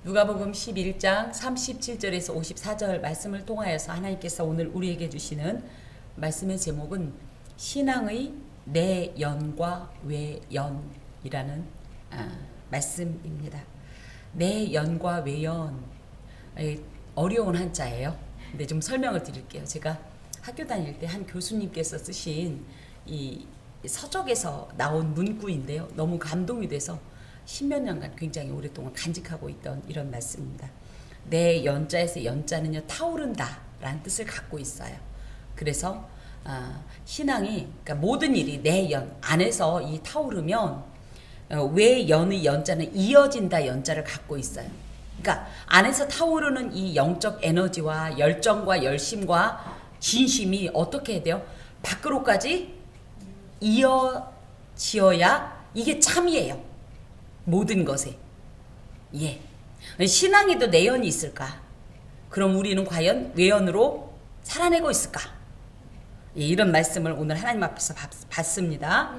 누가복음 11장 37절에서 54절 말씀을 통하여서 하나님께서 오늘 우리에게 주시는 말씀의 제목은 신앙의 내연과 외연이라는 말씀입니다. 내연과 외연, 어려운 한자예요. 근데 좀 설명을 드릴게요. 제가 학교 다닐 때 한 교수님께서 쓰신 이 서적에서 나온 문구인데요. 너무 감동이 돼서 십몇 년간 굉장히 오랫동안 간직하고 있던 이런 말씀입니다. 내 연자에서 연자는요, 타오른다 라는 뜻을 갖고 있어요. 그래서 신앙이, 그러니까 모든 일이 내 연 안에서 이 타오르면 외연의 연자는 이어진다 연자를 갖고 있어요. 그러니까 안에서 타오르는 이 영적 에너지와 열정과 열심과 진심이 어떻게 해야 돼요? 밖으로까지 이어지어야 이게 참이에요. 모든 것에. 예. 신앙에도 내연이 있을까? 그럼 우리는 과연 외연으로 살아내고 있을까? 예, 이런 말씀을 오늘 하나님 앞에서 봤습니다.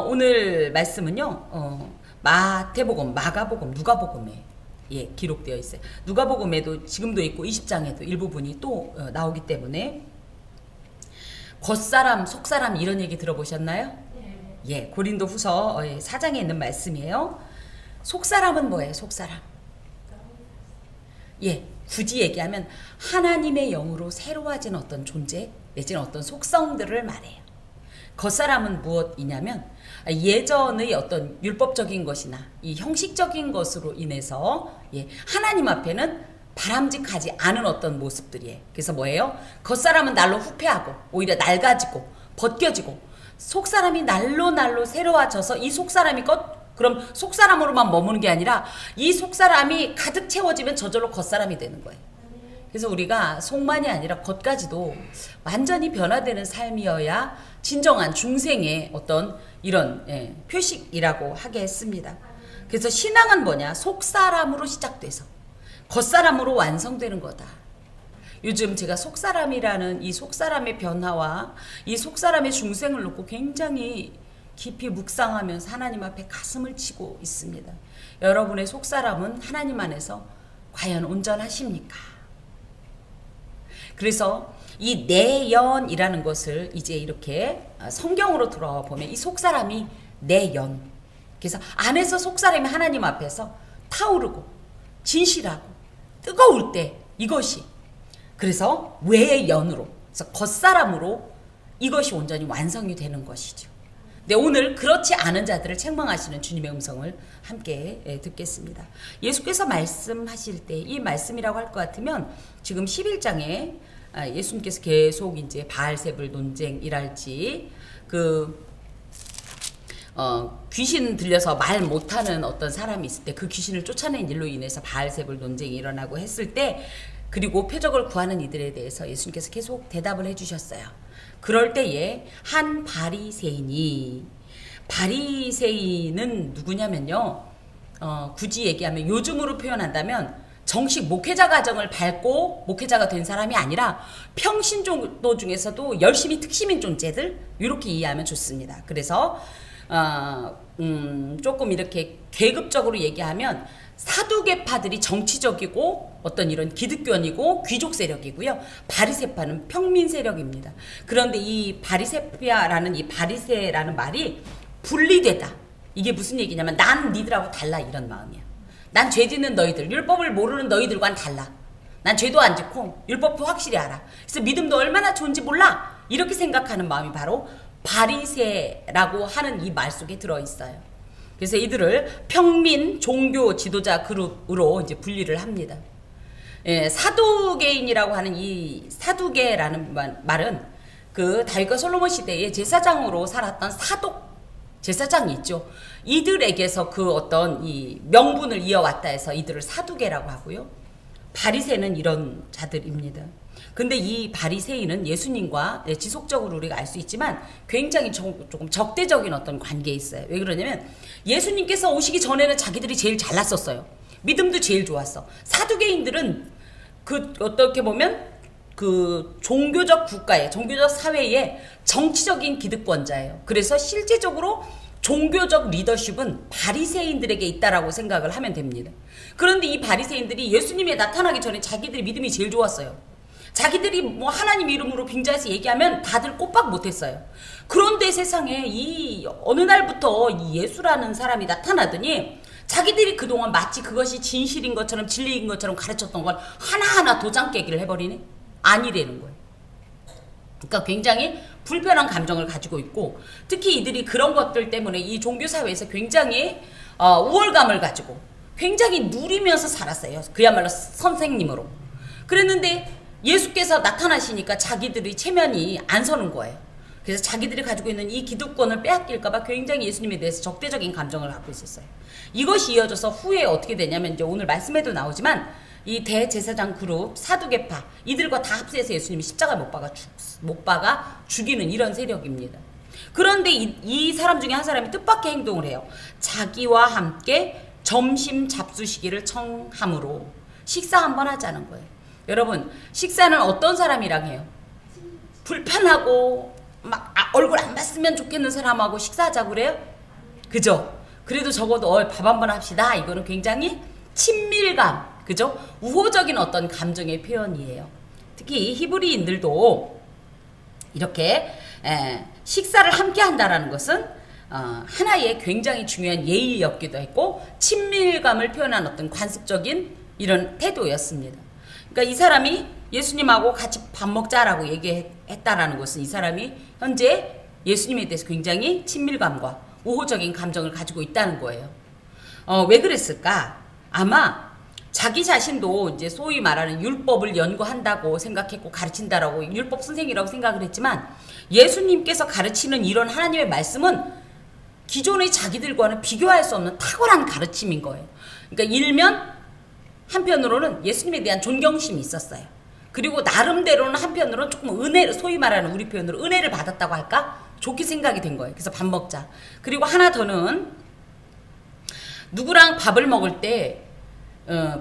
오늘 말씀은요, 마태복음, 마가복음, 누가복음에 기록되어 있어요. 누가복음에도 지금도 있고 20장에도 일부분이 또 나오기 때문에 겉사람, 속사람 이런 얘기 들어보셨나요? 예, 고린도 후서 4장에 있는 말씀이에요. 속사람은 뭐예요? 속사람. 예, 굳이 얘기하면 하나님의 영으로 새로워진 어떤 존재 내지는 어떤 속성들을 말해요. 겉사람은 무엇이냐면 예전의 어떤 율법적인 것이나 이 형식적인 것으로 인해서 하나님 앞에는 바람직하지 않은 어떤 모습들이에요. 그래서 뭐예요? 겉사람은 날로 후패하고 오히려 낡아지고 벗겨지고 속사람이 날로 새로워져서 이 속사람이 그럼 속사람으로만 머무는 게 아니라 이 속사람이 가득 채워지면 저절로 겉사람이 되는 거예요. 그래서 우리가 속만이 아니라 겉까지도 완전히 변화되는 삶이어야 진정한 중생의 어떤 이런 표식이라고 하겠습니다. 그래서 신앙은 뭐냐? 속사람으로 시작돼서 겉사람으로 완성되는 거다. 요즘 제가 속사람이라는 이 속사람의 변화와 이 속사람의 중생을 놓고 굉장히 깊이 묵상하면서 하나님 앞에 가슴을 치고 있습니다. 여러분의 속사람은 하나님 안에서 과연 온전하십니까? 그래서 이 내연이라는 것을 이제 이렇게 성경으로 들어와 보면 이 속사람이 내연. 그래서 안에서 속사람이 하나님 앞에서 타오르고 진실하고 뜨거울 때 이것이 그래서 외연으로, 그래서 겉사람으로 이것이 온전히 완성이 되는 것이죠. 근데 오늘 그렇지 않은 자들을 책망하시는 주님의 음성을 함께 듣겠습니다. 예수께서 말씀하실 때 이 말씀이라고 할 것 같으면 지금 11장에 예수님께서 계속 이제 바알세불 논쟁이랄지 귀신 들려서 말 못하는 어떤 사람이 있을 때 그 귀신을 쫓아낸 일로 인해서 바알세불 논쟁이 일어나고 했을 때 그리고 표적을 구하는 이들에 대해서 예수님께서 계속 대답을 해주셨어요. 그럴 때에 한 바리새인은 누구냐면요. 굳이 얘기하면 요즘으로 표현한다면 정식 목회자 과정을 밟고 목회자가 된 사람이 아니라 평신도 중에서도 열심히 특심인 존재들 이렇게 이해하면 좋습니다. 그래서 조금 이렇게 계급적으로 얘기하면 사두개파들이 정치적이고 어떤 이런 기득권이고 귀족 세력이고요. 바리새파는 평민 세력입니다. 그런데 이 바리새파라는 이 바리새라는 말이 분리되다. 이게 무슨 얘기냐면 난 니들하고 달라 이런 마음이야. 난 죄 짓는 너희들, 율법을 모르는 너희들과는 달라. 난 죄도 안 짓고 율법도 확실히 알아. 그래서 믿음도 얼마나 좋은지 몰라. 이렇게 생각하는 마음이 바로 바리새라고 하는 이 말 속에 들어있어요. 그래서 이들을 평민 종교 지도자 그룹으로 이제 분리를 합니다. 사두개인이라고 하는 이 사두개라는 말은 그 다윗과 솔로몬 시대에 제사장으로 살았던 사독 제사장이 있죠. 이들에게서 그 어떤 이 명분을 이어왔다 해서 이들을 사두개라고 하고요. 바리새는 이런 자들입니다. 근데 이 바리새인은 예수님과 지속적으로 우리가 알 수 있지만 굉장히 조금 적대적인 어떤 관계에 있어요. 왜 그러냐면 예수님께서 오시기 전에는 자기들이 제일 잘났었어요. 믿음도 제일 좋았어. 사두개인들은 어떻게 보면 종교적 국가에, 종교적 사회에 정치적인 기득권자예요. 그래서 실제적으로 종교적 리더십은 바리새인들에게 있다라고 생각을 하면 됩니다. 그런데 이 바리새인들이 예수님이 나타나기 전에 자기들이 믿음이 제일 좋았어요. 자기들이 뭐 하나님 이름으로 빙자해서 얘기하면 다들 꼬박 못했어요. 그런데 세상에 이 어느 날부터 이 예수라는 사람이 나타나더니 자기들이 그동안 마치 그것이 진실인 것처럼 진리인 것처럼 가르쳤던 걸 하나하나 도장 깨기를 해버리네? 아니라는 거예요. 그러니까 굉장히 불편한 감정을 가지고 있고, 특히 이들이 그런 것들 때문에 이 종교사회에서 굉장히 우월감을 가지고 굉장히 누리면서 살았어요. 그야말로 선생님으로. 그랬는데 예수께서 나타나시니까 자기들의 체면이 안 서는 거예요. 그래서 자기들이 가지고 있는 이 기득권을 빼앗길까봐 굉장히 예수님에 대해서 적대적인 감정을 갖고 있었어요. 이것이 이어져서 후에 어떻게 되냐면, 이제 오늘 말씀에도 나오지만 이 대제사장 그룹 사두개파 이들과 다 합세해서 예수님이 십자가 못 박아 죽이는 이런 세력입니다. 그런데 이 사람 중에 한 사람이 뜻밖의 행동을 해요. 자기와 함께 점심 잡수시기를 청함으로 식사 한번 하자는 거예요. 여러분, 식사는 어떤 사람이랑 해요? 불편하고 막 얼굴 안 봤으면 좋겠는 사람하고 식사하자고 그래요? 그죠? 그래도 적어도 밥 한번 합시다. 이거는 굉장히 친밀감, 그죠? 우호적인 어떤 감정의 표현이에요. 특히 히브리인들도 이렇게 식사를 함께 한다라는 것은 하나의 굉장히 중요한 예의였기도 했고 친밀감을 표현한 어떤 관습적인 이런 태도였습니다. 그러니까 이 사람이 예수님하고 같이 밥 먹자라고 얘기했다라는 것은 이 사람이 현재 예수님에 대해서 굉장히 친밀감과 우호적인 감정을 가지고 있다는 거예요. 왜 그랬을까? 아마 자기 자신도 이제 소위 말하는 율법을 연구한다고 생각했고 가르친다라고 율법 선생이라고 생각을 했지만, 예수님께서 가르치는 이런 하나님의 말씀은 기존의 자기들과는 비교할 수 없는 탁월한 가르침인 거예요. 그러니까 일면 한편으로는 예수님에 대한 존경심이 있었어요. 그리고 나름대로는 한편으로는 조금 은혜를, 소위 말하는 우리 표현으로 은혜를 받았다고 할까? 좋게 생각이 된 거예요. 그래서 밥 먹자. 그리고 하나 더는 누구랑 밥을 먹을 때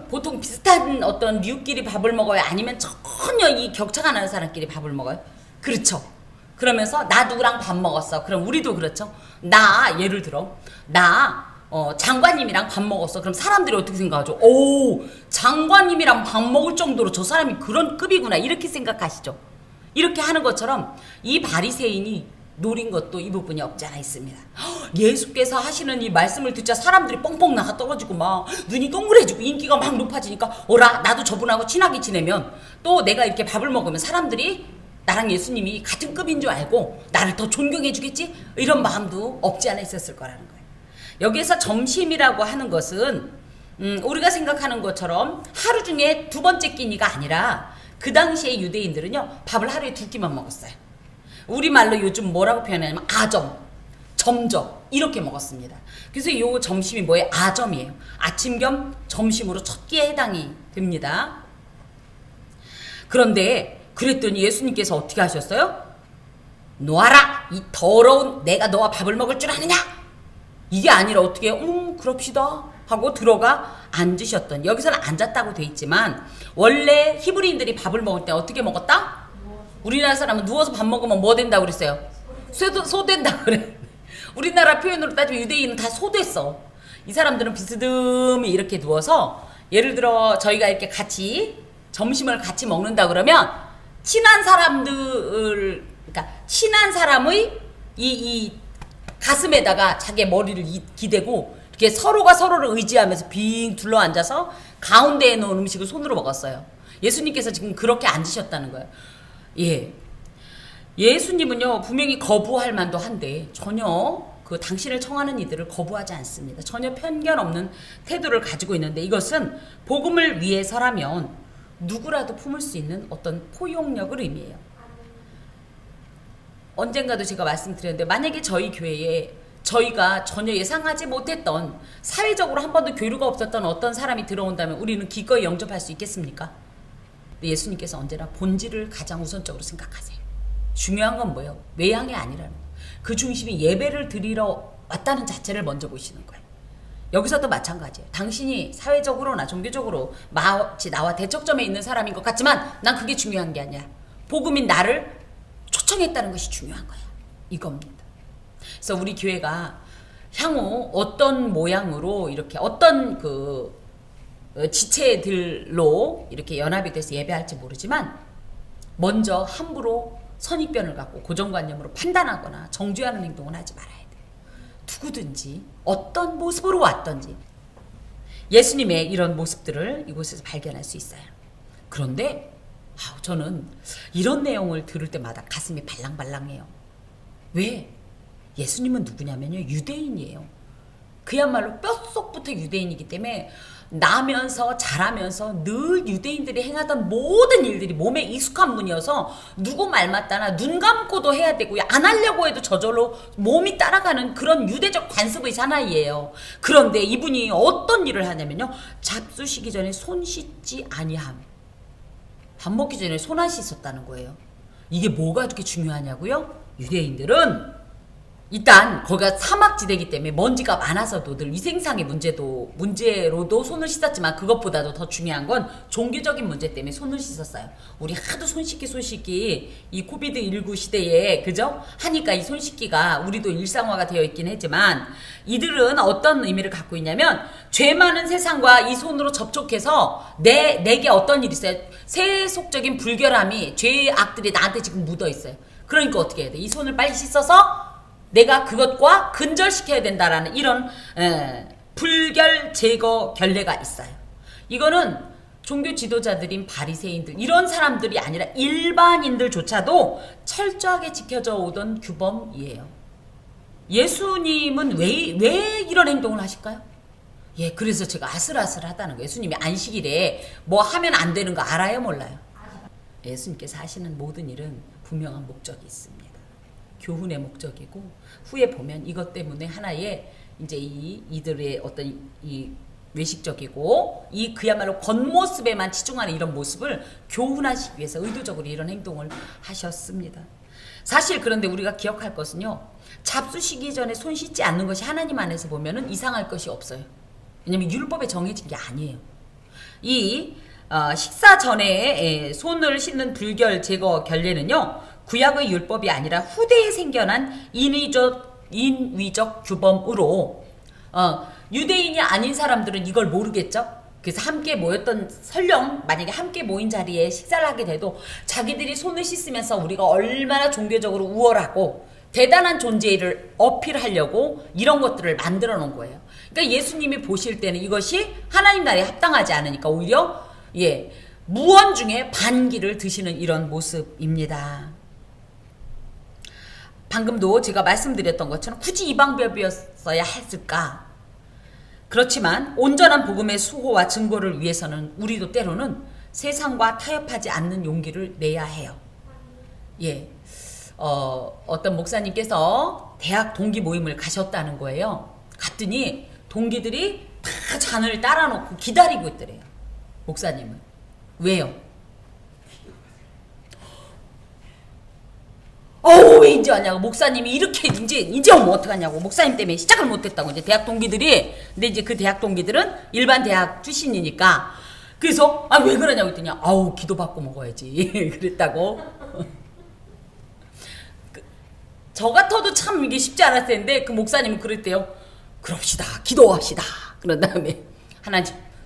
보통 비슷한 어떤 류끼리 밥을 먹어요? 아니면 전혀 이 격차가 나는 사람끼리 밥을 먹어요? 그렇죠. 그러면서 나 누구랑 밥 먹었어. 그럼 우리도 그렇죠. 나 예를 들어 나 장관님이랑 밥 먹었어. 그럼 사람들이 어떻게 생각하죠? 오, 장관님이랑 밥 먹을 정도로 저 사람이 그런 급이구나, 이렇게 생각하시죠. 이렇게 하는 것처럼 이 바리새인이 노린 것도 이 부분이 없지 않아 있습니다. 예수께서 하시는 이 말씀을 듣자 사람들이 뻥뻥 나가 떨어지고 막 눈이 동그래지고 인기가 막 높아지니까 어라, 나도 저분하고 친하게 지내면 또 내가 이렇게 밥을 먹으면 사람들이 나랑 예수님이 같은 급인 줄 알고 나를 더 존경해 주겠지? 이런 마음도 없지 않아 있었을 거라는 거예요. 여기에서 점심이라고 하는 것은 우리가 생각하는 것처럼 하루 중에 두 번째 끼니가 아니라 그 당시에 유대인들은요, 밥을 하루에 두 끼만 먹었어요. 우리말로 요즘 뭐라고 표현하냐면 아점, 점점 이렇게 먹었습니다. 그래서 이 점심이 뭐예요? 아점이에요. 아침 겸 점심으로 첫 끼에 해당이 됩니다. 그런데 그랬더니 예수님께서 어떻게 하셨어요? 놓아라, 이 더러운 내가 너와 밥을 먹을 줄 아느냐? 이게 아니라 어떻게 그럽시다 하고 들어가 앉으셨던, 여기서는 앉았다고 돼 있지만 원래 히브리인들이 밥을 먹을 때 어떻게 먹었다? 우리나라 사람은 누워서 밥 먹으면 뭐 된다고 그랬어요? 소된다고 그래. 우리나라 표현으로 따지면 유대인은 다 소됐어. 이 사람들은 비스듬히 이렇게 누워서, 예를 들어 저희가 이렇게 같이 점심을 같이 먹는다 그러면 친한 사람들, 그러니까 친한 사람의 이 가슴에다가 자기의 머리를 기대고 이렇게 서로가 서로를 의지하면서 빙 둘러 앉아서 가운데에 놓은 음식을 손으로 먹었어요. 예수님께서 지금 그렇게 앉으셨다는 거예요. 예. 예수님은요, 분명히 거부할 만도 한데 전혀 그 당신을 청하는 이들을 거부하지 않습니다. 전혀 편견 없는 태도를 가지고 있는데, 이것은 복음을 위해서라면 누구라도 품을 수 있는 어떤 포용력을 의미해요. 언젠가도 제가 말씀드렸는데, 만약에 저희 교회에 저희가 전혀 예상하지 못했던, 사회적으로 한 번도 교류가 없었던 어떤 사람이 들어온다면 우리는 기꺼이 영접할 수 있겠습니까? 예수님께서 언제나 본질을 가장 우선적으로 생각하세요. 중요한 건 뭐예요? 외향이 아니라는 거예요. 그 중심이 예배를 드리러 왔다는 자체를 먼저 보시는 거예요. 여기서도 마찬가지예요. 당신이 사회적으로나 종교적으로 마치 나와 대척점에 있는 사람인 것 같지만 난 그게 중요한 게 아니야. 복음인 나를 초청했다는 것이 중요한 거야. 이겁니다. 그래서 우리 교회가 향후 어떤 모양으로 이렇게 어떤 그 지체들로 이렇게 연합이 돼서 예배할지 모르지만 먼저 함부로 선입견을 갖고 고정관념으로 판단하거나 정죄하는 행동은 하지 말아야 돼요. 누구든지 어떤 모습으로 왔던지 예수님의 이런 모습들을 이곳에서 발견할 수 있어요. 그런데 저는 이런 내용을 들을 때마다 가슴이 발랑발랑해요. 왜? 예수님은 누구냐면요, 유대인이에요. 그야말로 뼛속부터 유대인이기 때문에 나면서 자라면서 늘 유대인들이 행하던 모든 일들이 몸에 익숙한 분이어서 누구 말 맞다나 눈 감고도 해야 되고요, 안 하려고 해도 저절로 몸이 따라가는 그런 유대적 관습의 사나이예요. 그런데 이분이 어떤 일을 하냐면요, 잡수시기 전에 손 씻지 아니함. 밥 먹기 전에 손 안 씻었다는 거예요. 이게 뭐가 그렇게 중요하냐고요? 유대인들은 일단 거기가 사막지대이기 때문에 먼지가 많아서도 늘 위생상의 문제로도 손을 씻었지만 그것보다도 더 중요한 건 종교적인 문제 때문에 손을 씻었어요. 우리 하도 손 씻기 이 코비드19 시대에 그죠? 하니까 이 손 씻기가 우리도 일상화가 되어 있긴 했지만 이들은 어떤 의미를 갖고 있냐면 죄 많은 세상과 이 손으로 접촉해서 내게 어떤 일이 있어요. 세속적인 불결함이 죄의 악들이 나한테 지금 묻어 있어요. 그러니까 어떻게 해야 돼? 이 손을 빨리 씻어서 내가 그것과 근절시켜야 된다라는 이런 불결 제거 결례가 있어요. 이거는 종교 지도자들인 바리새인들 이런 사람들이 아니라 일반인들조차도 철저하게 지켜져 오던 규범이에요. 예수님은 왜 이런 행동을 하실까요? 예, 그래서 제가 아슬아슬하다는 거예요. 예수님이 안식일에 뭐 하면 안 되는 거 알아요, 몰라요? 예수님께서 하시는 모든 일은 분명한 목적이 있습니다. 교훈의 목적이고 후에 보면 이것 때문에 하나의 이제 이들의 어떤 이 외식적이고 이 그야말로 겉모습에만 치중하는 이런 모습을 교훈하시기 위해서 의도적으로 이런 행동을 하셨습니다. 사실 그런데 우리가 기억할 것은요, 잡수시기 전에 손 씻지 않는 것이 하나님 안에서 보면은 이상할 것이 없어요. 왜냐면 율법에 정해진 게 아니에요. 이 식사 전에 손을 씻는 불결 제거 결례는요, 구약의 율법이 아니라 후대에 생겨난 인위적 규범으로 유대인이 아닌 사람들은 이걸 모르겠죠. 그래서 함께 모였던 설령 만약에 함께 모인 자리에 식사를 하게 돼도 자기들이 손을 씻으면서 우리가 얼마나 종교적으로 우월하고 대단한 존재를 어필하려고 이런 것들을 만들어 놓은 거예요. 그러니까 예수님이 보실 때는 이것이 하나님 나라에 합당하지 않으니까 오히려 무언 중에 반기를 드시는 이런 모습입니다. 방금도 제가 말씀드렸던 것처럼 굳이 이 방법이었어야 했을까? 그렇지만 온전한 복음의 수호와 증거를 위해서는 우리도 때로는 세상과 타협하지 않는 용기를 내야 해요. 어떤 목사님께서 대학 동기 모임을 가셨다는 거예요. 갔더니 동기들이 다 잔을 따라놓고 기다리고 있더래요. 목사님은. 왜요? 왜 이제 왔냐고. 목사님이 이렇게 이제 오면 어떡하냐고. 목사님 때문에 시작을 못했다고. 이제 대학 동기들이. 근데 이제 그 대학 동기들은 일반 대학 출신이니까. 그래서 왜 그러냐고 했더니 기도 받고 먹어야지. 그랬다고. 저 같아도 참 이게 쉽지 않았을 텐데 그 목사님은 그랬대요. 그럽시다. 기도합시다. 그런 다음에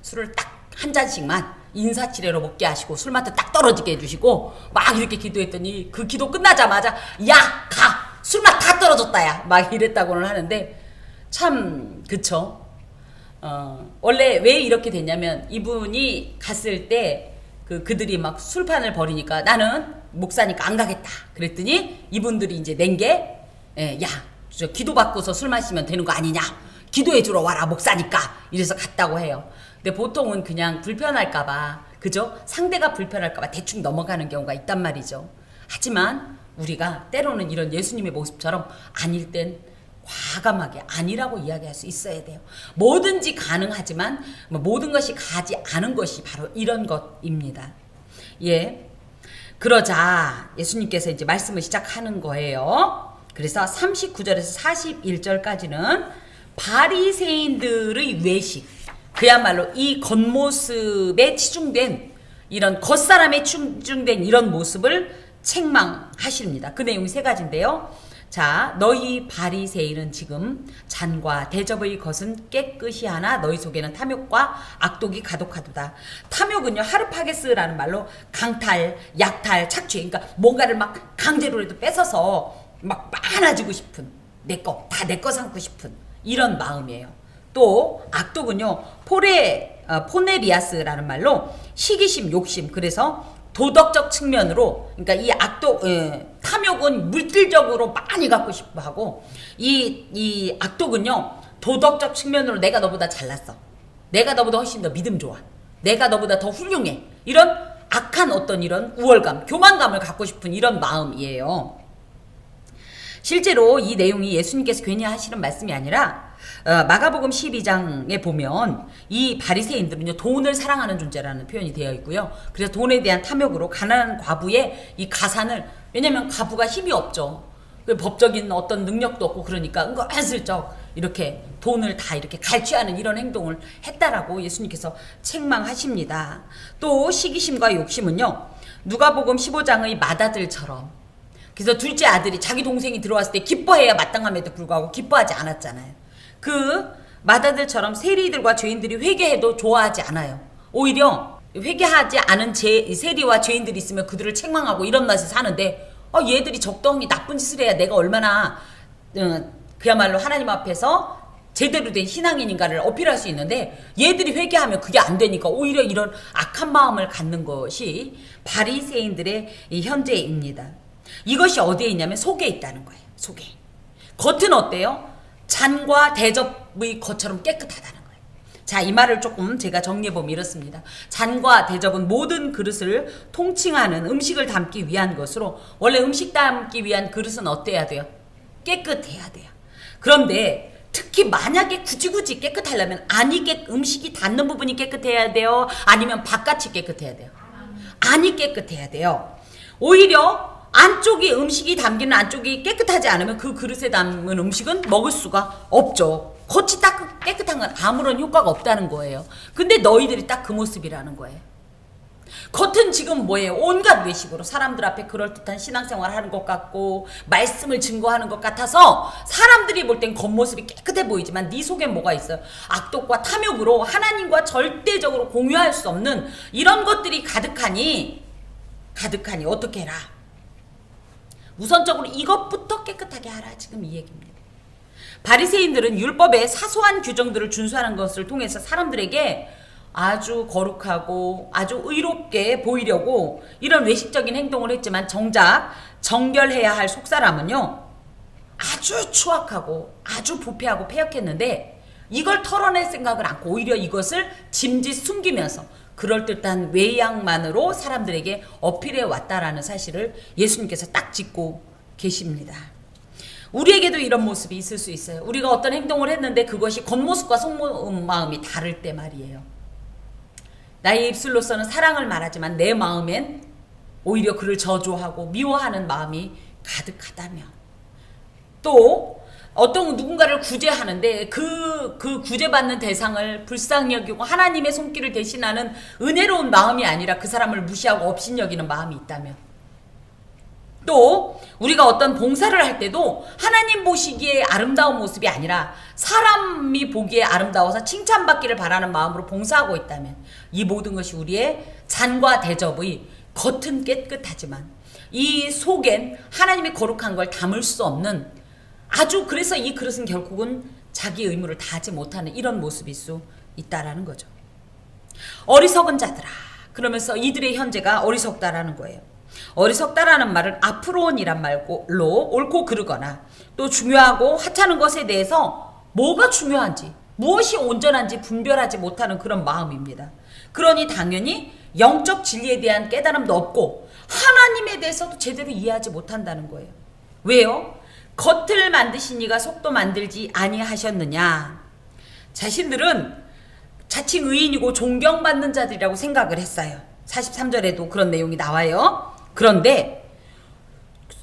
술을 딱 한 잔씩만 인사치레로 먹게 하시고 술맛도 딱 떨어지게 해주시고 막 이렇게 기도했더니 그 기도 끝나자마자 야 가 술맛 다 떨어졌다 야 막 이랬다고는 하는데 참 그쵸. 원래 왜 이렇게 됐냐면 이분이 갔을 때 그들이 막 술판을 벌이니까 나는 목사니까 안 가겠다 그랬더니 이분들이 이제 낸 게 야 저 기도 받고서 술 마시면 되는 거 아니냐, 기도해 주러 와라 목사니까, 이래서 갔다고 해요. 근데 보통은 그냥 불편할까봐, 그죠? 상대가 불편할까봐 대충 넘어가는 경우가 있단 말이죠. 하지만 우리가 때로는 이런 예수님의 모습처럼 아닐 땐 과감하게 아니라고 이야기할 수 있어야 돼요. 뭐든지 가능하지만 모든 것이 가지 않은 것이 바로 이런 것입니다. 그러자 예수님께서 이제 말씀을 시작하는 거예요. 그래서 39절에서 41절까지는 바리새인들의 외식, 그야말로 이 겉모습에 치중된 이런 겉사람에 치중된 이런 모습을 책망하십니다. 그 내용이 세 가지인데요. 자, 너희 바리새인은 지금 잔과 대접의 것은 깨끗이 하나 너희 속에는 탐욕과 악독이 가득하도다. 탐욕은요, 하르파게스라는 말로 강탈, 약탈, 착취, 그러니까 뭔가를 막 강제로라도 뺏어서 막 많아지고 싶은, 내 거, 다 내 거 삼고 싶은 이런 마음이에요. 또 악독은요, 포네리아스라는 말로 시기심, 욕심, 그래서 도덕적 측면으로, 그러니까 이 악독, 탐욕은 물질적으로 많이 갖고 싶어 하고, 이 악독은요, 도덕적 측면으로 내가 너보다 잘났어. 내가 너보다 훨씬 더 믿음 좋아. 내가 너보다 더 훌륭해. 이런 악한 어떤 이런 우월감, 교만감을 갖고 싶은 이런 마음이에요. 실제로 이 내용이 예수님께서 괜히 하시는 말씀이 아니라 마가복음 12장에 보면 이 바리새인들은요, 돈을 사랑하는 존재라는 표현이 되어 있고요. 그래서 돈에 대한 탐욕으로 가난한 과부의 이 가산을, 왜냐면 과부가 힘이 없죠. 법적인 어떤 능력도 없고, 그러니까 은근슬쩍 이렇게 돈을 다 이렇게 갈취하는 이런 행동을 했다라고 예수님께서 책망하십니다. 또 시기심과 욕심은요, 누가복음 15장의 맏아들처럼, 그래서 둘째 아들이 자기 동생이 들어왔을 때 기뻐해야 마땅함에도 불구하고 기뻐하지 않았잖아요. 그 맏아들처럼 세리들과 죄인들이 회개해도 좋아하지 않아요. 오히려 회개하지 않은 세리와 죄인들이 있으면 그들을 책망하고 이런 맛에 사는데, 얘들이 적당히 나쁜 짓을 해야 내가 얼마나 그야말로 하나님 앞에서 제대로 된 신앙인인가를 어필할 수 있는데, 얘들이 회개하면 그게 안 되니까 오히려 이런 악한 마음을 갖는 것이 바리새인들의 이 현재입니다. 이것이 어디에 있냐면 속에 있다는 거예요. 속에. 겉은 어때요? 잔과 대접의 것처럼 깨끗하다는 거예요. 자, 이 말을 조금 제가 정리해보면 이렇습니다. 잔과 대접은 모든 그릇을 통칭하는 음식을 담기 위한 것으로, 원래 음식 담기 위한 그릇은 어때야 돼요? 깨끗해야 돼요. 그런데 특히 만약에 굳이 깨끗하려면 음식이 닿는 부분이 깨끗해야 돼요? 아니면 바깥이 깨끗해야 돼요? 안이 깨끗해야 돼요. 오히려 안쪽이, 음식이 담기는 안쪽이 깨끗하지 않으면 그 그릇에 담은 음식은 먹을 수가 없죠. 겉이 딱 깨끗한 건 아무런 효과가 없다는 거예요. 근데 너희들이 딱 그 모습이라는 거예요. 겉은 지금 뭐예요? 온갖 외식으로 사람들 앞에 그럴듯한 신앙생활 하는 것 같고 말씀을 증거하는 것 같아서 사람들이 볼 땐 겉모습이 깨끗해 보이지만 네 속엔 뭐가 있어요? 악독과 탐욕으로 하나님과 절대적으로 공유할 수 없는 이런 것들이 가득하니 어떻게 해라? 우선적으로 이것부터 깨끗하게 하라, 지금 이 얘기입니다. 바리새인들은 율법의 사소한 규정들을 준수하는 것을 통해서 사람들에게 아주 거룩하고 아주 의롭게 보이려고 이런 외식적인 행동을 했지만, 정작 정결해야 할 속사람은요, 아주 추악하고 아주 부패하고 패역했는데 이걸 털어낼 생각을 않고 오히려 이것을 짐짓 숨기면서 그럴듯한 외양만으로 사람들에게 어필해 왔다라는 사실을 예수님께서 딱 짚고 계십니다. 우리에게도 이런 모습이 있을 수 있어요. 우리가 어떤 행동을 했는데 그것이 겉모습과 속마음이 다를 때 말이에요. 나의 입술로서는 사랑을 말하지만 내 마음엔 오히려 그를 저주하고 미워하는 마음이 가득하다면, 또 어떤 누군가를 구제하는데 그 구제받는 대상을 불쌍히 여기고 하나님의 손길을 대신하는 은혜로운 마음이 아니라 그 사람을 무시하고 업신여기는 마음이 있다면, 또 우리가 어떤 봉사를 할 때도 하나님 보시기에 아름다운 모습이 아니라 사람이 보기에 아름다워서 칭찬받기를 바라는 마음으로 봉사하고 있다면, 이 모든 것이 우리의 잔과 대접의 겉은 깨끗하지만 이 속엔 하나님의 거룩한 걸 담을 수 없는, 그래서 이 그릇은 결국은 자기 의무를 다하지 못하는 이런 모습일 수 있다라는 거죠. 어리석은 자들아, 그러면서 이들의 현재가 어리석다라는 거예요. 어리석다라는 말은 아프론이란 말로 옳고 그르거나 또 중요하고 하찮은 것에 대해서 뭐가 중요한지, 무엇이 온전한지 분별하지 못하는 그런 마음입니다. 그러니 당연히 영적 진리에 대한 깨달음도 없고 하나님에 대해서도 제대로 이해하지 못한다는 거예요. 왜요? 겉을 만드신 이가 속도 만들지 아니하셨느냐. 자신들은 자칭 의인이고 존경받는 자들이라고 생각을 했어요. 43절에도 그런 내용이 나와요. 그런데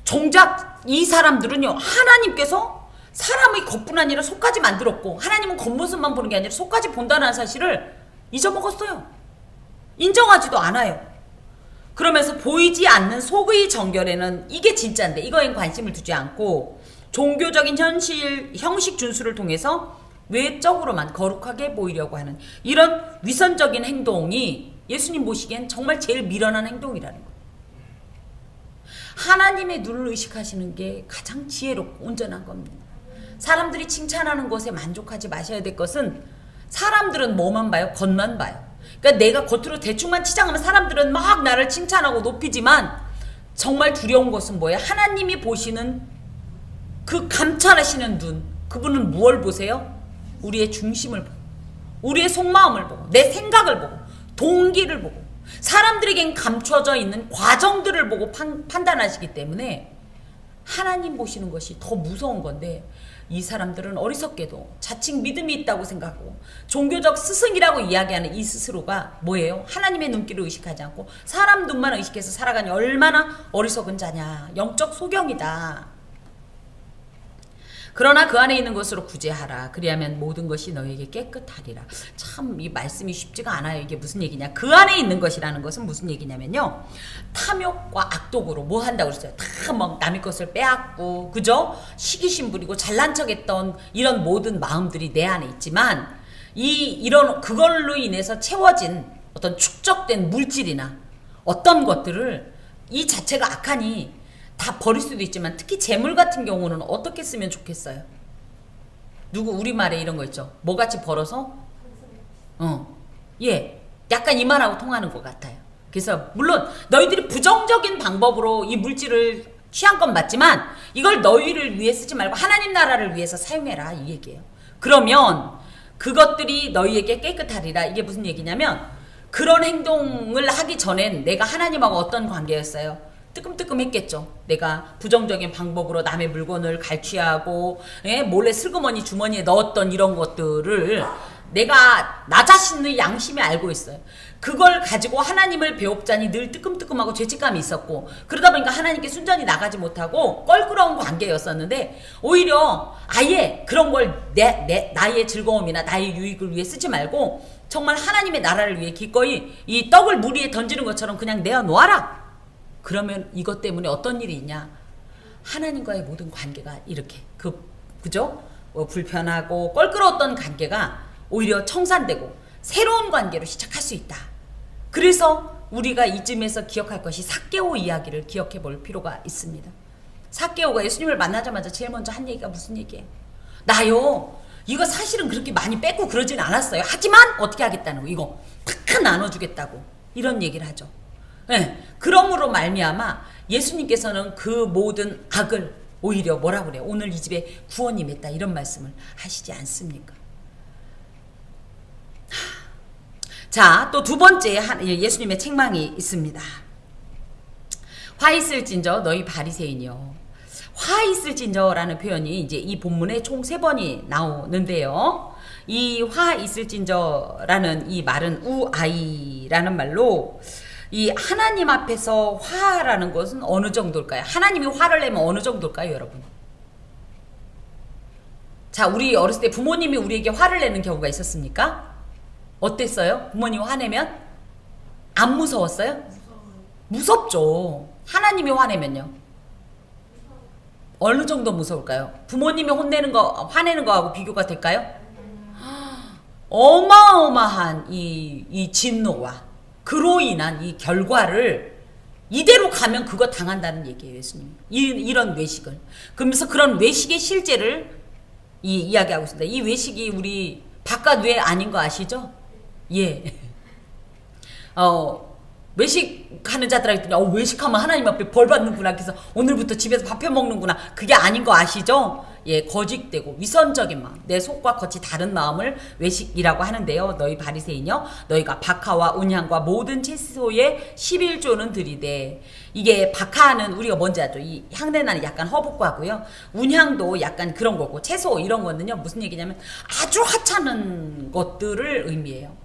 정작 이 사람들은요, 하나님께서 사람의 겉뿐 아니라 속까지 만들었고 하나님은 겉모습만 보는 게 아니라 속까지 본다는 사실을 잊어먹었어요. 인정하지도 않아요. 그러면서 보이지 않는 속의 정결에는 이게 진짜인데 이거엔 관심을 두지 않고 종교적인 현실, 형식 준수를 통해서 외적으로만 거룩하게 보이려고 하는 이런 위선적인 행동이 예수님 보시기엔 정말 제일 미련한 행동이라는 거예요. 하나님의 눈을 의식하시는 게 가장 지혜롭고 온전한 겁니다. 사람들이 칭찬하는 것에 만족하지 마셔야 될 것은 사람들은 뭐만 봐요? 겉만 봐요. 그러니까 내가 겉으로 대충만 치장하면 사람들은 막 나를 칭찬하고 높이지만 정말 두려운 것은 뭐예요? 하나님이 보시는 그 감찰하시는 눈, 그분은 무엇을 보세요? 우리의 중심을 보고, 우리의 속마음을 보고, 내 생각을 보고, 동기를 보고, 사람들에겐 감춰져 있는 과정들을 보고 판단하시기 때문에 하나님 보시는 것이 더 무서운 건데, 이 사람들은 어리석게도 자칭 믿음이 있다고 생각하고 종교적 스승이라고 이야기하는 이 스스로가 뭐예요? 하나님의 눈길을 의식하지 않고 사람 눈만 의식해서 살아가니 얼마나 어리석은 자냐. 영적 소경이다. 그러나 그 안에 있는 것으로 구제하라. 그리하면 모든 것이 너에게 깨끗하리라. 참 이 말씀이 쉽지가 않아요. 이게 무슨 얘기냐. 그 안에 있는 것이라는 것은 무슨 얘기냐면요. 탐욕과 악독으로 뭐 한다고 그랬어요. 다 막 남의 것을 빼앗고 그죠? 시기심 부리고 잘난 척했던 이런 모든 마음들이 내 안에 있지만 이런 그걸로 인해서 채워진 어떤 축적된 물질이나 어떤 것들을 이 자체가 악하니 다 버릴 수도 있지만 특히 재물 같은 경우는 어떻게 쓰면 좋겠어요? 누구 우리말에 이런 거 있죠. 뭐같이 벌어서 예, 약간 이 말하고 통하는 것 같아요. 그래서 물론 너희들이 부정적인 방법으로 이 물질을 취한 건 맞지만 이걸 너희를 위해 쓰지 말고 하나님 나라를 위해서 사용해라 이 얘기예요. 그러면 그것들이 너희에게 깨끗하리라. 이게 무슨 얘기냐면 그런 행동을 하기 전엔 내가 하나님하고 어떤 관계였어요? 뜨끔뜨끔했겠죠. 내가 부정적인 방법으로 남의 물건을 갈취하고 몰래 슬그머니 주머니에 넣었던 이런 것들을 내가 나 자신의 양심이 알고 있어요. 그걸 가지고 하나님을 배웁자니 늘 뜨끔뜨끔하고 죄책감이 있었고 그러다 보니까 하나님께 순전히 나가지 못하고 껄끄러운 관계였었는데 오히려 아예 그런 걸 나의 즐거움이나 나의 유익을 위해 쓰지 말고 정말 하나님의 나라를 위해 기꺼이 이 떡을 물 위에 던지는 것처럼 그냥 내어놓아라. 그러면 이것 때문에 어떤 일이 있냐? 하나님과의 모든 관계가 이렇게 그죠? 불편하고 껄끄러웠던 관계가 오히려 청산되고 새로운 관계로 시작할 수 있다. 그래서 우리가 이쯤에서 기억할 것이 삭개오 이야기를 기억해 볼 필요가 있습니다. 삭개오가 예수님을 만나자마자 제일 먼저 한 얘기가 무슨 얘기예요? 나요. 이거 사실은 그렇게 많이 뺏고 그러진 않았어요. 하지만 어떻게 하겠다는 거. 이거 탁 나눠주겠다고. 이런 얘기를 하죠. 네, 그러므로 말미암아 예수님께서는 그 모든 악을 오히려 뭐라고 그래요? 오늘 이 집에 구원이 맺다 이런 말씀을 하시지 않습니까? 자, 또 두 번째 예수님의 책망이 있습니다. 화 있을진저 너희 바리새인이여. 화 있을진저라는 표현이 이제 이 본문에 총 3번이 나오는데요. 이 화 있을진저라는 이 말은 우아이라는 말로 이 하나님 앞에서 화라는 것은 어느 정도일까요? 하나님이 화를 내면 어느 정도일까요, 여러분? 자, 우리 어렸을 때 부모님이 우리에게 화를 내는 경우가 있었습니까? 어땠어요? 부모님이 화내면? 안 무서웠어요? 무섭죠. 하나님이 화내면요? 어느 정도 무서울까요? 부모님이 화내는 거하고 비교가 될까요? 어마어마한 이 진노와 그로 인한 이 결과를 이대로 가면 그거 당한다는 얘기예요, 예수님. 이런 외식을. 그러면서 그런 외식의 실제를 이야기하고 있습니다. 이 외식이 우리 바깥 외 아닌 거 아시죠? 예. 외식하는 자들한테 외식하면 하나님 앞에 벌 받는구나. 그래서 오늘부터 집에서 밥 해 먹는구나. 그게 아닌 거 아시죠? 예, 거짓되고 위선적인 마음, 내 속과 겉이 다른 마음을 외식이라고 하는데요. 너희 바리새인이여, 너희가 박하와 운향과 모든 채소의 11조는 드리되. 이게 박하는 우리가 뭔지 알죠? 이 향내나는 약간 허브과고요. 운향도 약간 그런 거고, 채소 이런 거는요 무슨 얘기냐면 아주 하찮은 것들을 의미해요.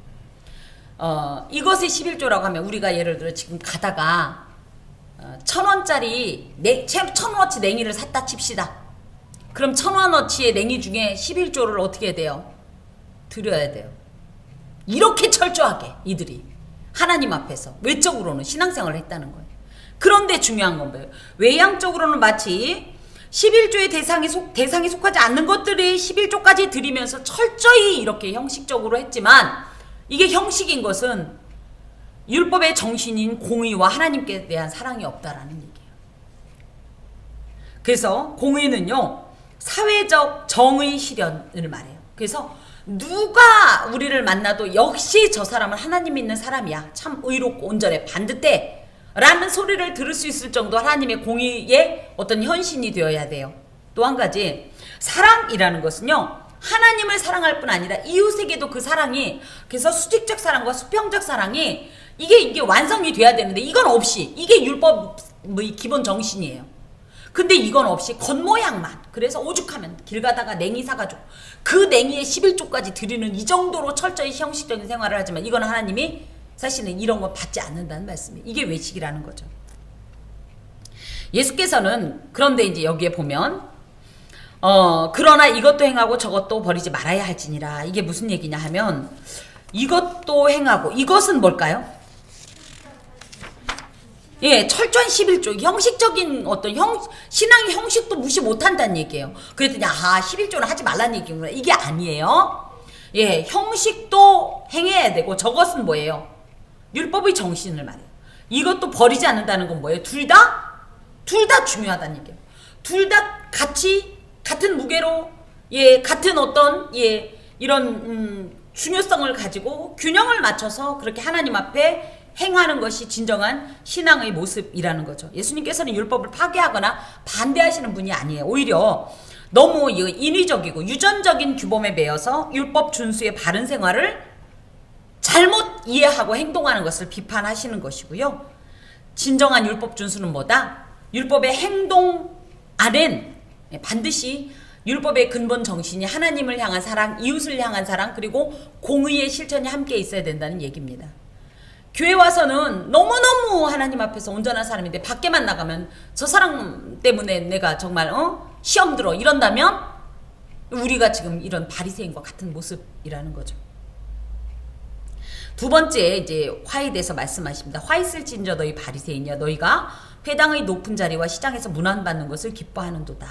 이것의 11조라고 하면 우리가 예를 들어 지금 가다가 1,000원짜리 1,000원어치 냉이를 샀다 칩시다. 그럼 1,000원어치의 냉이 중에 11조를 어떻게 해야 돼요? 드려야 돼요. 이렇게 철저하게 이들이 하나님 앞에서 외적으로는 신앙생활을 했다는 거예요. 그런데 중요한 건 뭐예요? 외향적으로는 마치 11조의 대상에 속하지 않는 것들이 11조까지 드리면서 철저히 이렇게 형식적으로 했지만 이게 형식인 것은 율법의 정신인 공의와 하나님께 대한 사랑이 없다라는 얘기예요. 그래서 공의는요, 사회적 정의 실현을 말해요. 그래서 누가 우리를 만나도 역시 저 사람은 하나님 믿는 사람이야, 참 의롭고 온전해, 반듯해 라는 소리를 들을 수 있을 정도 하나님의 공의의 어떤 현신이 되어야 돼요. 또 한 가지, 사랑이라는 것은요, 하나님을 사랑할 뿐 아니라 이웃에게도 그 사랑이, 그래서 수직적 사랑과 수평적 사랑이 이게 완성이 돼야 되는데, 이건 없이, 이게 율법의 기본 정신이에요. 근데 이건 없이 겉모양만, 그래서 오죽하면 길 가다가 냉이 사가지고 그 냉이에 11조까지 드리는 이 정도로 철저히 형식적인 생활을 하지만 이건 하나님이 사실은 이런 거 받지 않는다는 말씀이에요. 이게 외식이라는 거죠. 예수께서는 그런데 이제 여기에 보면 그러나 이것도 행하고 저것도 버리지 말아야 할지니라. 이게 무슨 얘기냐 하면, 이것도 행하고, 이것은 뭘까요? 예, 철저한 11조, 형식적인 어떤 신앙의 형식도 무시 못한다는 얘기예요. 그랬더니 11조는 하지 말라는 얘기구나. 이게 아니에요. 예, 형식도 행해야 되고, 저것은 뭐예요? 율법의 정신을 말해요. 이것도 버리지 않는다는 건 뭐예요? 둘 다 중요하다는 얘기예요. 둘 다 같은 무게로, 예, 같은 어떤, 예, 이런, 중요성을 가지고 균형을 맞춰서 그렇게 하나님 앞에 행하는 것이 진정한 신앙의 모습이라는 거죠. 예수님께서는 율법을 파괴하거나 반대하시는 분이 아니에요. 오히려 너무 인위적이고 유전적인 규범에 매여서 율법 준수의 바른 생활을 잘못 이해하고 행동하는 것을 비판하시는 것이고요. 진정한 율법 준수는 뭐다? 율법의 행동 안엔 반드시 율법의 근본 정신이 하나님을 향한 사랑, 이웃을 향한 사랑, 그리고 공의의 실천이 함께 있어야 된다는 얘기입니다. 교회 와서는 너무너무 하나님 앞에서 온전한 사람인데 밖에만 나가면 저 사람 때문에 내가 정말 시험 들어 이런다면 우리가 지금 이런 바리새인과 같은 모습이라는 거죠. 두 번째, 이제 화에 대해서 말씀하십니다. 화 있을진저 너희 바리새인이여, 너희가 회당의 높은 자리와 시장에서 문안받는 것을 기뻐하는도다.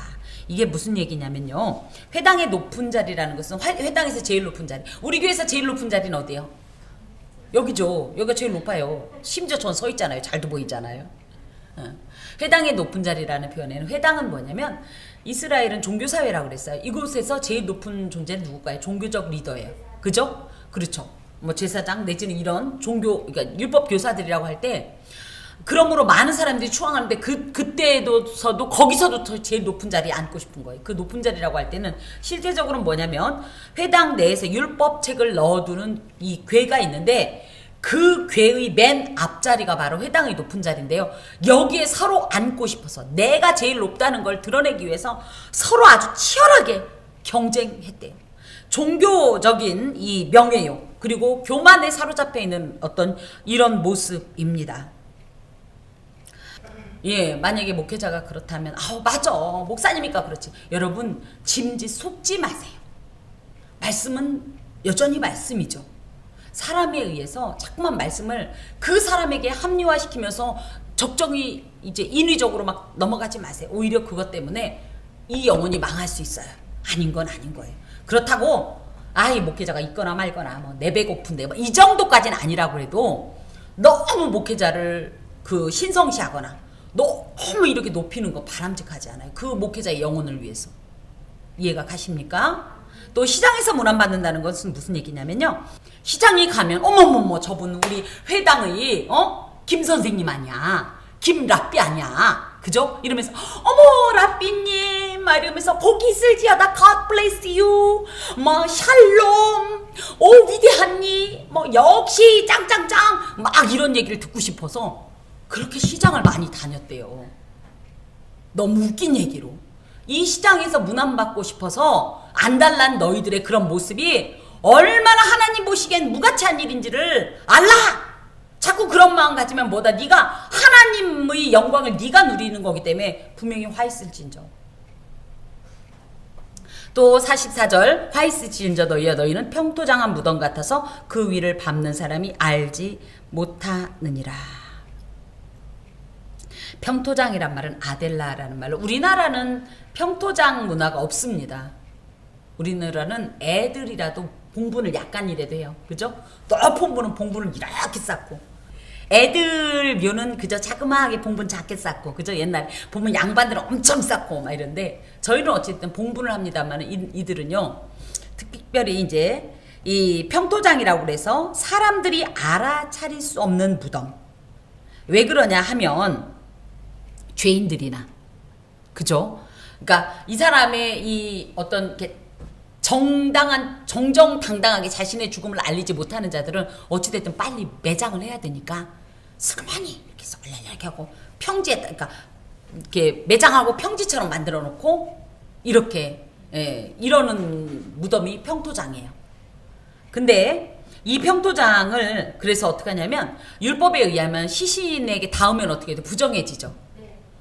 이게 무슨 얘기냐면요, 회당의 높은 자리라는 것은 회당에서 제일 높은 자리, 우리 교회에서 제일 높은 자리는 어디예요? 여기죠. 여기가 제일 높아요. 심지어 전 서 있잖아요. 잘도 보이잖아요. 회당의 높은 자리라는 표현에는, 회당은 뭐냐면 이스라엘은 종교사회라고 그랬어요. 이곳에서 제일 높은 존재는 누굴까요? 종교적 리더예요. 그죠? 그렇죠. 뭐 제사장 내지는 이런 그러니까 율법 교사들이라고 할 때, 그러므로 많은 사람들이 추앙하는데 그때도서도 거기서도 제일 높은 자리에 앉고 싶은 거예요. 그 높은 자리라고 할 때는 실제적으로는 뭐냐면 회당 내에서 율법책을 넣어두는 이 궤가 있는데 그 궤의 맨 앞자리가 바로 회당의 높은 자리인데요. 여기에 서로 앉고 싶어서 내가 제일 높다는 걸 드러내기 위해서 서로 아주 치열하게 경쟁했대요. 종교적인 이 명예욕 그리고 교만에 사로잡혀 있는 어떤 이런 모습입니다. 예, 만약에 목회자가 그렇다면 맞아, 목사님이니까 그렇지. 여러분, 짐짓 속지 마세요. 말씀은 여전히 말씀이죠. 사람에 의해서 자꾸만 말씀을 그 사람에게 합리화시키면서 적정히 이제 인위적으로 막 넘어가지 마세요. 오히려 그것 때문에 이 영혼이 망할 수 있어요. 아닌 건 아닌 거예요. 그렇다고 목회자가 있거나 말거나 뭐 내 배고픈데 뭐 이 정도까지는 아니라고 해도 너무 목회자를 신성시하거나 너무 이렇게 높이는 거 바람직하지 않아요. 그 목회자의 영혼을 위해서. 이해가 가십니까? 또 시장에서 문안받는다는 것은 무슨 얘기냐면요, 시장에 가면 어머머머 저분 우리 회당의 김 선생님 아니야, 김 랍비 아니야, 그죠? 이러면서 어머 랍비님 막 이러면서 복이 있을지어다, God bless you, 뭐 샬롬, 오 위대하니, 뭐 역시 짱짱짱, 막 이런 얘기를 듣고 싶어서 그렇게 시장을 많이 다녔대요. 너무 웃긴 얘기로. 이 시장에서 문안받고 싶어서 안달난 너희들의 그런 모습이 얼마나 하나님 보시기엔 무가치한 일인지를 알라! 자꾸 그런 마음 가지면 뭐다, 네가 하나님의 영광을 네가 누리는 거기 때문에 분명히 화 있을진저. 또 44절, 화 있을진저 너희야, 너희는 평토장한 무덤 같아서 그 위를 밟는 사람이 알지 못하느니라. 평토장이란 말은 아델라라는 말로, 우리나라는 평토장 문화가 없습니다. 우리나라는 애들이라도 봉분을 약간이라도 해요. 그죠? 높은 봉분을 이렇게 쌓고, 애들 묘는 그저 자그마하게 봉분 작게 쌓고, 그죠? 옛날에 보면 양반들은 엄청 쌓고 막 이런데, 저희는 어쨌든 봉분을 합니다만 이들은요, 특별히 이제 이 평토장이라고 그래서 사람들이 알아차릴 수 없는 무덤. 왜 그러냐 하면 죄인들이나, 그죠? 그러니까 이 사람의 이 어떤 이렇게 정정당당하게 자신의 죽음을 알리지 못하는 자들은 어찌됐든 빨리 매장을 해야 되니까 슬그머니 이렇게 썰랄하게 하고 평지에, 그러니까 이렇게 매장하고 평지처럼 만들어 놓고 이렇게 이러는 무덤이 평토장이에요. 근데 이 평토장을 그래서 어떻게 하냐면 율법에 의하면 시신에게 닿으면 어떻게 돼? 부정해지죠.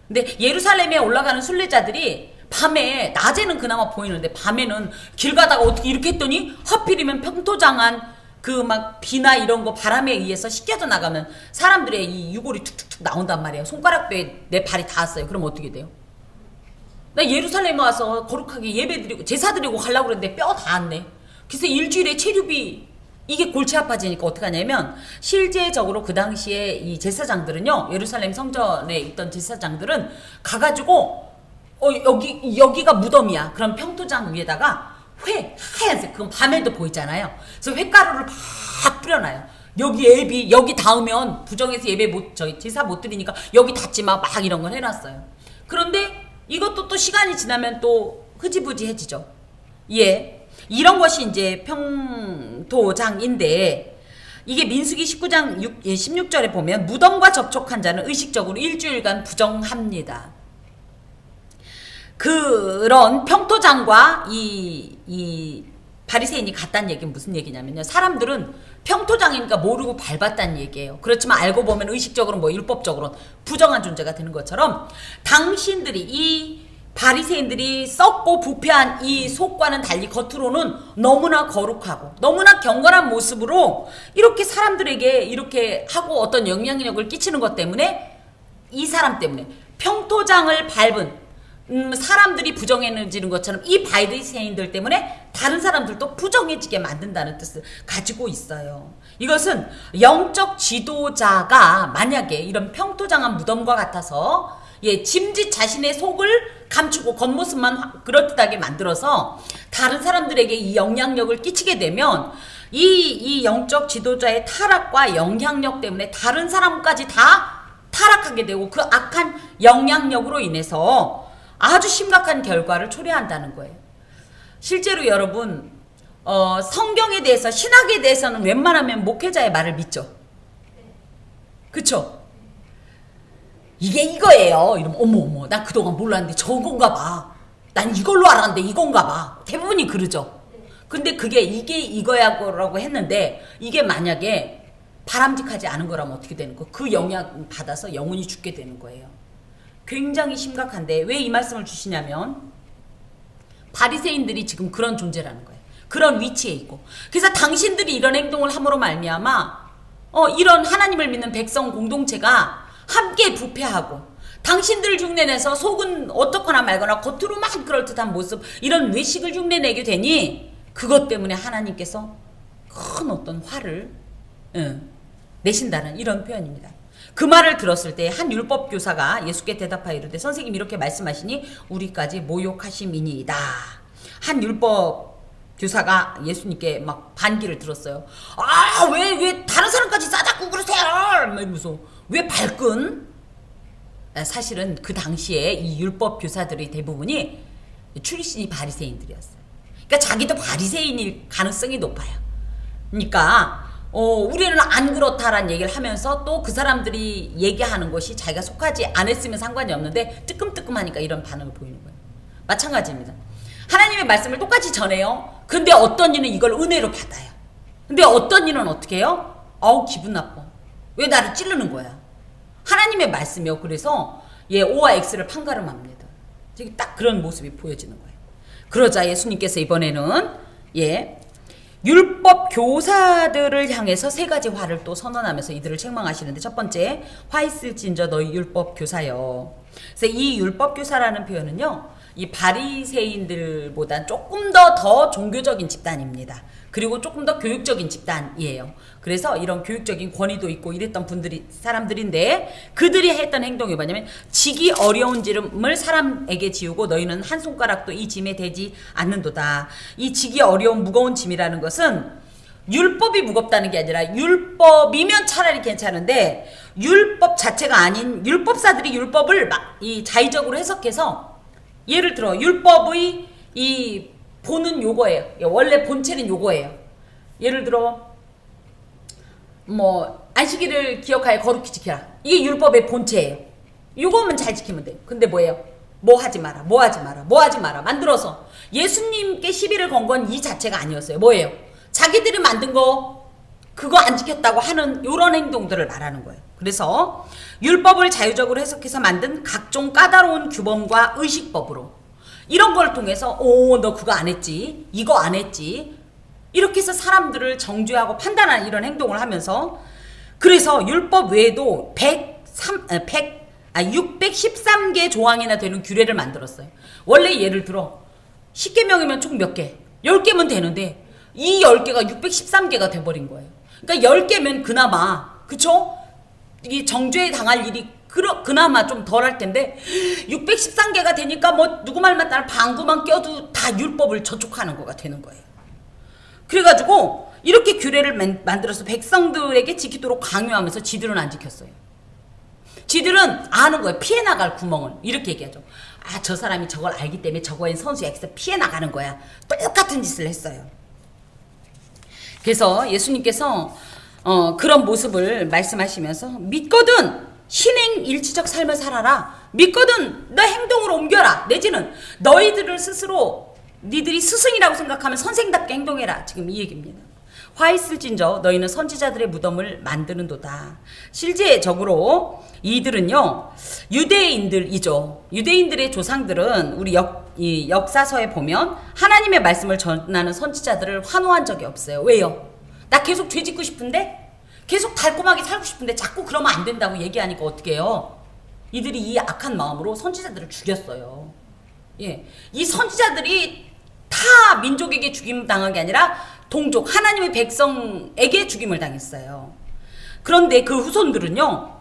근데 예루살렘에 올라가는 순례자들이 밤에, 낮에는 그나마 보이는데 밤에는 길 가다가 어떻게 이렇게 했더니 하필이면 평토장한 그 막 비나 이런 거 바람에 의해서 씻겨져 나가면 사람들의 이 유골이 툭툭툭 나온단 말이에요. 손가락뼈에 내 발이 닿았어요. 그럼 어떻게 돼요? 나 예루살렘에 와서 거룩하게 예배 드리고 제사 드리고 가려고 그랬는데 뼈 닿았네. 그래서 일주일에 체류비, 이게 골치 아파지니까 어떻게 하냐면 실제적으로 그 당시에 이 제사장들은요, 예루살렘 성전에 있던 제사장들은 가가지고 여기가 무덤이야. 그럼 평토장 위에다가 하얀색, 그건 밤에도 보이잖아요. 그래서 횟가루를 막 뿌려놔요. 여기 닿으면 부정해서 제사 못 드리니까 여기 닿지 마, 막 이런 걸 해놨어요. 그런데 이것도 또 시간이 지나면 또 흐지부지해지죠. 예. 이런 것이 이제 평토장인데, 이게 민수기 19장 16절에 보면 무덤과 접촉한 자는 의식적으로 일주일간 부정합니다. 그런 평토장과 이 바리새인이 같다는 얘기는 무슨 얘기냐면요, 사람들은 평토장이니까 모르고 밟았다는 얘기예요. 그렇지만 알고 보면 의식적으로 뭐 율법적으로 부정한 존재가 되는 것처럼, 당신들이 이 바리새인들이 썩고 부패한 이 속과는 달리 겉으로는 너무나 거룩하고 너무나 경건한 모습으로 이렇게 사람들에게 이렇게 하고 어떤 영향력을 끼치는 것 때문에, 이 사람 때문에 평토장을 밟은 사람들이 부정해지는 것처럼 이 바리새인들 때문에 다른 사람들도 부정해지게 만든다는 뜻을 가지고 있어요. 이것은 영적 지도자가 만약에 이런 평토장한 무덤과 같아서 짐짓 자신의 속을 감추고 겉모습만 그럴듯하게 만들어서 다른 사람들에게 이 영향력을 끼치게 되면 이 영적 지도자의 타락과 영향력 때문에 다른 사람까지 다 타락하게 되고, 그 악한 영향력으로 인해서 아주 심각한 결과를 초래한다는 거예요. 실제로 여러분, 성경에 대해서, 신학에 대해서는 웬만하면 목회자의 말을 믿죠. 그쵸? 이게 이거예요. 이러면 어머 나 그동안 몰랐는데 저건가 봐. 난 이걸로 알았는데 이건가 봐. 대부분이 그러죠. 근데 그게 이게 이거야라고 했는데, 이게 만약에 바람직하지 않은 거라면 어떻게 되는 거? 그 영향 받아서 영혼이 죽게 되는 거예요. 굉장히 심각한데 왜 이 말씀을 주시냐면, 바리새인들이 지금 그런 존재라는 거예요. 그런 위치에 있고, 그래서 당신들이 이런 행동을 함으로 말미암아 이런 하나님을 믿는 백성 공동체가 함께 부패하고, 당신들 흉내내서 속은 어떻거나 말거나 겉으로만 그럴듯한 모습, 이런 외식을 흉내내게 되니 그것 때문에 하나님께서 큰 어떤 화를 내신다는 이런 표현입니다. 그 말을 들었을 때 한 율법 교사가 예수께 대답하여 이르되, 선생님 이렇게 말씀하시니 우리까지 모욕하심이니이다. 한 율법 교사가 예수님께 막 반기를 들었어요. 왜 다른 사람까지 싸잡고 그러세요? 이러면서 왜 발끈? 사실은 그 당시에 이 율법 교사들의 대부분이 출신이 바리새인들이었어요. 그러니까 자기도 바리새인일 가능성이 높아요. 그러니까 우리는 안 그렇다라는 얘기를 하면서 또 그 사람들이 얘기하는 것이 자기가 속하지 않았으면 상관이 없는데 뜨끔뜨끔하니까 이런 반응을 보이는 거예요. 마찬가지입니다. 하나님의 말씀을 똑같이 전해요. 근데 어떤 이는 이걸 은혜로 받아요. 근데 어떤 이는 어떻게 해요? 기분 나빠. 왜 나를 찌르는 거야? 하나님의 말씀이요. 그래서 O와 X를 판가름합니다. 딱 그런 모습이 보여지는 거예요. 그러자 예수님께서 이번에는 율법 교사들을 향해서 세 가지 화를 또 선언하면서 이들을 책망하시는데, 첫 번째, 화 있을진저 너희 율법 교사여. 그래서 이 율법 교사라는 표현은요, 이 바리새인들보다 조금 더 종교적인 집단입니다. 그리고 조금 더 교육적인 집단이에요. 그래서 이런 교육적인 권위도 있고 이랬던 사람들인데, 그들이 했던 행동이 뭐냐면, 지기 어려운 짐을 사람에게 지우고 너희는 한 손가락도 이 짐에 대지 않는도다. 이 지기 어려운 무거운 짐이라는 것은 율법이 무겁다는 게 아니라, 율법이면 차라리 괜찮은데 율법 자체가 아닌 율법사들이 율법을 이 자의적으로 해석해서, 예를 들어 율법의 이 본은 요거예요. 원래 본체는 요거예요. 예를 들어 뭐 안식일을 기억하여 거룩히 지켜라. 이게 율법의 본체예요. 요거만 잘 지키면 돼요. 근데 뭐예요? 뭐 하지 마라, 뭐 하지 마라, 뭐 하지 마라 만들어서 예수님께 시비를 건 건 이 자체가 아니었어요. 뭐예요? 자기들이 만든 거 그거 안 지켰다고 하는 요런 행동들을 말하는 거예요. 그래서 율법을 자유적으로 해석해서 만든 각종 까다로운 규범과 의식법으로, 이런 걸 통해서 너 그거 안 했지, 이거 안 했지, 이렇게 해서 사람들을 정죄하고 판단하는 이런 행동을 하면서, 그래서 율법 외에도 613개 조항이나 되는 규례를 만들었어요. 원래 예를 들어 10계명이면 총 몇 개? 10개면 되는데 이 10개가 613개가 돼버린 거예요. 그러니까 10개면 그나마, 그쵸? 이 정죄에 당할 일이 그나마 좀 덜 할 텐데 613개가 되니까 뭐 누구 말만 따라 방구만 껴도 다 율법을 저촉하는 거가 되는 거예요. 그래가지고 이렇게 규례를 만들어서 백성들에게 지키도록 강요하면서 지들은 안 지켰어요. 지들은 아는 거예요. 피해 나갈 구멍을. 이렇게 얘기하죠. 아, 저 사람이 저걸 알기 때문에 저거엔 선수 X 피해 나가는 거야. 똑같은 짓을 했어요. 그래서 예수님께서 그런 모습을 말씀하시면서, 믿거든 신행 일치적 삶을 살아라. 믿거든 너 행동으로 옮겨라. 내지는 너희들을 스스로 니들이 스승이라고 생각하면 선생답게 행동해라. 지금 이 얘기입니다. 화 있을진저 너희는 선지자들의 무덤을 만드는도다. 실제적으로 이들은요, 유대인들이죠. 유대인들의 조상들은 우리 역사서에 보면 하나님의 말씀을 전하는 선지자들을 환호한 적이 없어요. 왜요? 나 계속 죄 짓고 싶은데, 계속 달콤하게 살고 싶은데 자꾸 그러면 안 된다고 얘기하니까 어떻게 해요? 이들이 이 악한 마음으로 선지자들을 죽였어요. 예, 이 선지자들이 타 민족에게 죽임 당한 게 아니라 동족 하나님의 백성에게 죽임을 당했어요. 그런데 그 후손들은요,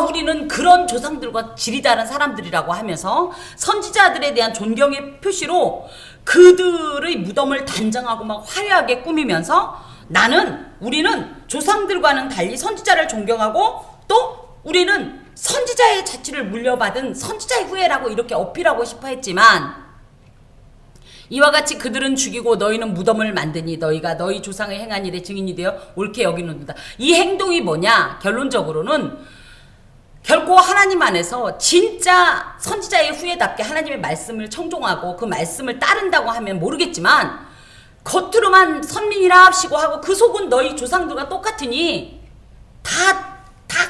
우리는 그런 조상들과 질이 다른 사람들이라고 하면서 선지자들에 대한 존경의 표시로 그들의 무덤을 단장하고 막 화려하게 꾸미면서, 우리는 조상들과는 달리 선지자를 존경하고 또 우리는 선지자의 자취를 물려받은 선지자의 후예라고 이렇게 어필하고 싶어 했지만, 이와 같이 그들은 죽이고 너희는 무덤을 만드니 너희가 너희 조상의 행한 일의 증인이 되어 옳게 여기는도다. 이 행동이 뭐냐? 결론적으로는 결코 하나님 안에서 진짜 선지자의 후예답게 하나님의 말씀을 청종하고 그 말씀을 따른다고 하면 모르겠지만, 겉으로만 선민이라 합시고 하고 그 속은 너희 조상들과 똑같으니 다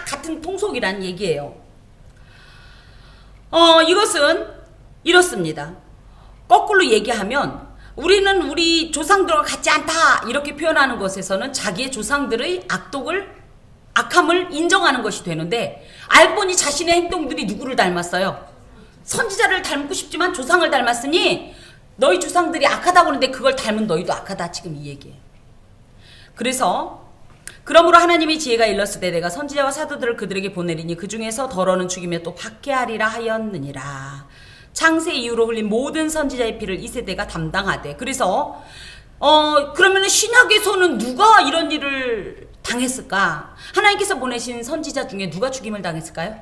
같은 통속이란 얘기예요. 이것은 이렇습니다. 거꾸로 얘기하면 우리는 우리 조상들과 같지 않다 이렇게 표현하는 것에서는 자기의 조상들의 악함을 인정하는 것이 되는데, 알고 보니 자신의 행동들이 누구를 닮았어요? 선지자를 닮고 싶지만 조상을 닮았으니 너희 조상들이 악하다고 하는데 그걸 닮은 너희도 악하다. 지금 이 얘기예요. 그러므로 하나님의 지혜가 일렀으되 내가 선지자와 사도들을 그들에게 보내리니 그 중에서 덜어는 죽이며 또 박해하리라 하였느니라. 창세 이후로 흘린 모든 선지자의 피를 이 세대가 담당하되. 그래서 그러면 신약에서는 누가 이런 일을 당했을까? 하나님께서 보내신 선지자 중에 누가 죽임을 당했을까요?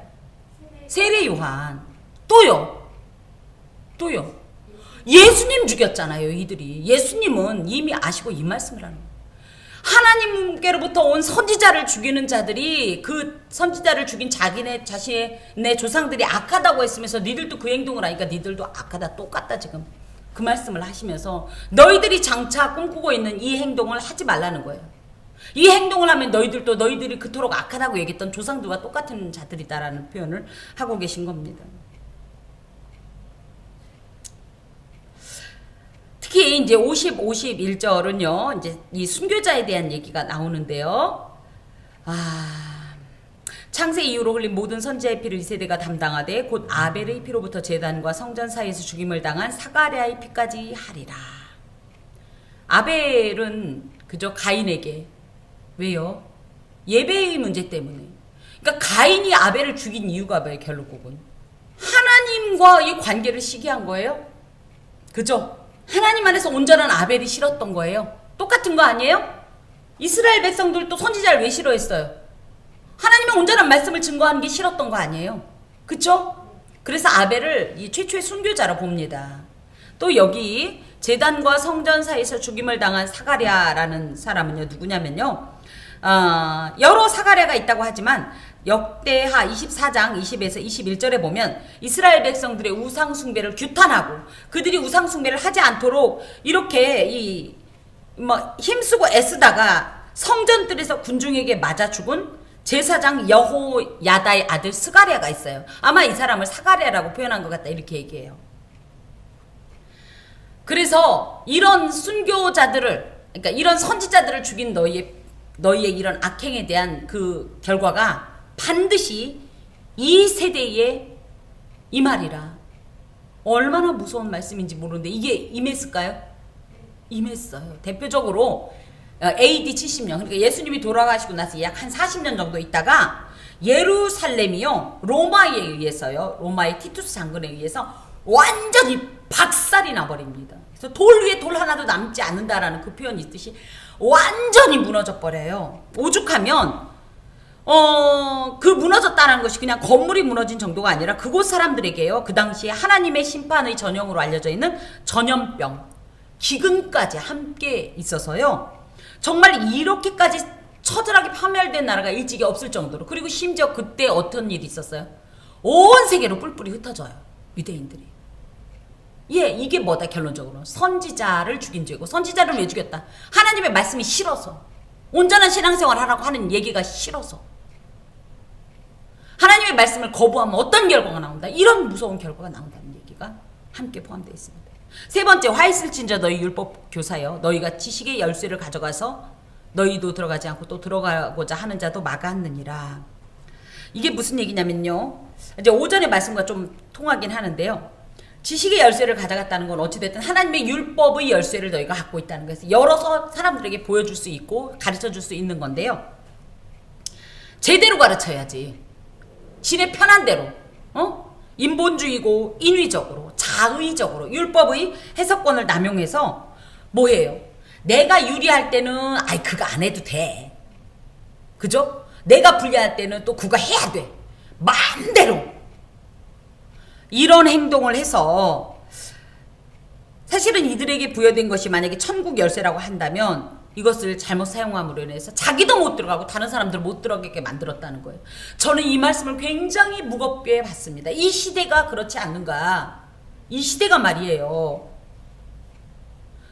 세례 요한. 또요. 예수님 죽였잖아요, 이들이. 예수님은 이미 아시고 이 말씀을 하는 거예요. 하나님께로부터 온 선지자를 죽이는 자들이 그 선지자를 죽인 자신의 조상들이 악하다고 했으면서 니들도 그 행동을 하니까 니들도 악하다, 똑같다. 지금 그 말씀을 하시면서 너희들이 장차 꿈꾸고 있는 이 행동을 하지 말라는 거예요. 이 행동을 하면 너희들이 그토록 악하다고 얘기했던 조상들과 똑같은 자들이다라는 표현을 하고 계신 겁니다. 특히 특히 이제 51절은요, 이제 이 순교자에 대한 얘기가 나오는데요. 창세 이후로 흘린 모든 선지자의 피를 2세대가 담당하되 곧 아벨의 피로부터 제단과 성전 사이에서 죽임을 당한 사가랴의 피까지 하리라. 아벨은 그저 가인에게, 왜요? 예배의 문제 때문에. 그러니까 가인이 아벨을 죽인 이유가 뭐예요? 결국은 하나님과의 관계를 시기한 거예요. 그죠? 하나님 안에서 온전한 아벨이 싫었던 거예요. 똑같은 거 아니에요? 이스라엘 백성들도 선지자를 왜 싫어했어요? 하나님의 온전한 말씀을 증거하는 게 싫었던 거 아니에요? 그쵸? 그래서 아벨을 이 최초의 순교자로 봅니다. 또 여기 제단과 성전 사이에서 죽임을 당한 사가랴라는 사람은요, 누구냐면요, 여러 사가랴가 있다고 하지만 역대하 24장 20에서 21절에 보면 이스라엘 백성들의 우상 숭배를 규탄하고 그들이 우상 숭배를 하지 않도록 이렇게 힘쓰고 애쓰다가 성전들에서 군중에게 맞아 죽은 제사장 여호야다의 아들 스가랴가 있어요. 아마 이 사람을 사가랴라고 표현한 것 같다 이렇게 얘기해요. 그래서 이런 순교자들을, 그러니까 이런 선지자들을 죽인 너희의 이런 악행에 대한 그 결과가 반드시 이 세대에 임하리라. 얼마나 무서운 말씀인지 모르는데 이게 임했을까요? 임했어요. 대표적으로 AD 70년, 그러니까 예수님이 돌아가시고 나서 약 한 40년 정도 있다가 예루살렘이요, 로마에 의해서요, 로마의 티투스 장군에 의해서 완전히 박살이 나버립니다. 그래서 돌 위에 돌 하나도 남지 않는다라는 그 표현이 있듯이 완전히 무너져 버려요. 오죽하면 그 무너졌다는 것이 그냥 건물이 무너진 정도가 아니라 그곳 사람들에게요, 그 당시에 하나님의 심판의 전형으로 알려져 있는 전염병, 기근까지 함께 있어서요, 정말 이렇게까지 처절하게 파멸된 나라가 일찍이 없을 정도로. 그리고 심지어 그때 어떤 일이 있었어요? 온 세계로 뿔뿔이 흩어져요, 유대인들이. 예, 이게 뭐다 결론적으로? 선지자를 죽인 죄고. 선지자를 왜 죽였다? 하나님의 말씀이 싫어서, 온전한 신앙생활 하라고 하는 얘기가 싫어서. 하나님의 말씀을 거부하면 어떤 결과가 나온다? 이런 무서운 결과가 나온다는 얘기가 함께 포함되어 있습니다. 세 번째, 화 있을진저 너희 율법 교사여, 너희가 지식의 열쇠를 가져가서 너희도 들어가지 않고 또 들어가고자 하는 자도 막았느니라. 이게 무슨 얘기냐면요, 이제 오전의 말씀과 좀 통하긴 하는데요, 지식의 열쇠를 가져갔다는 건 어찌됐든 하나님의 율법의 열쇠를 너희가 갖고 있다는 거예요. 여러 사람들에게 보여줄 수 있고 가르쳐줄 수 있는 건데요, 제대로 가르쳐야지. 신의 편한 대로, 인본주의고 인위적으로 자의적으로 율법의 해석권을 남용해서 뭐예요? 내가 유리할 때는 그거 안 해도 돼, 그죠? 내가 불리할 때는 또 그거 해야 돼, 마음대로 이런 행동을 해서, 사실은 이들에게 부여된 것이 만약에 천국 열쇠라고 한다면 이것을 잘못 사용함으로 인해서 자기도 못 들어가고 다른 사람들 못 들어가게 만들었다는 거예요. 저는 이 말씀을 굉장히 무겁게 봤습니다. 이 시대가 그렇지 않는가? 이 시대가 말이에요,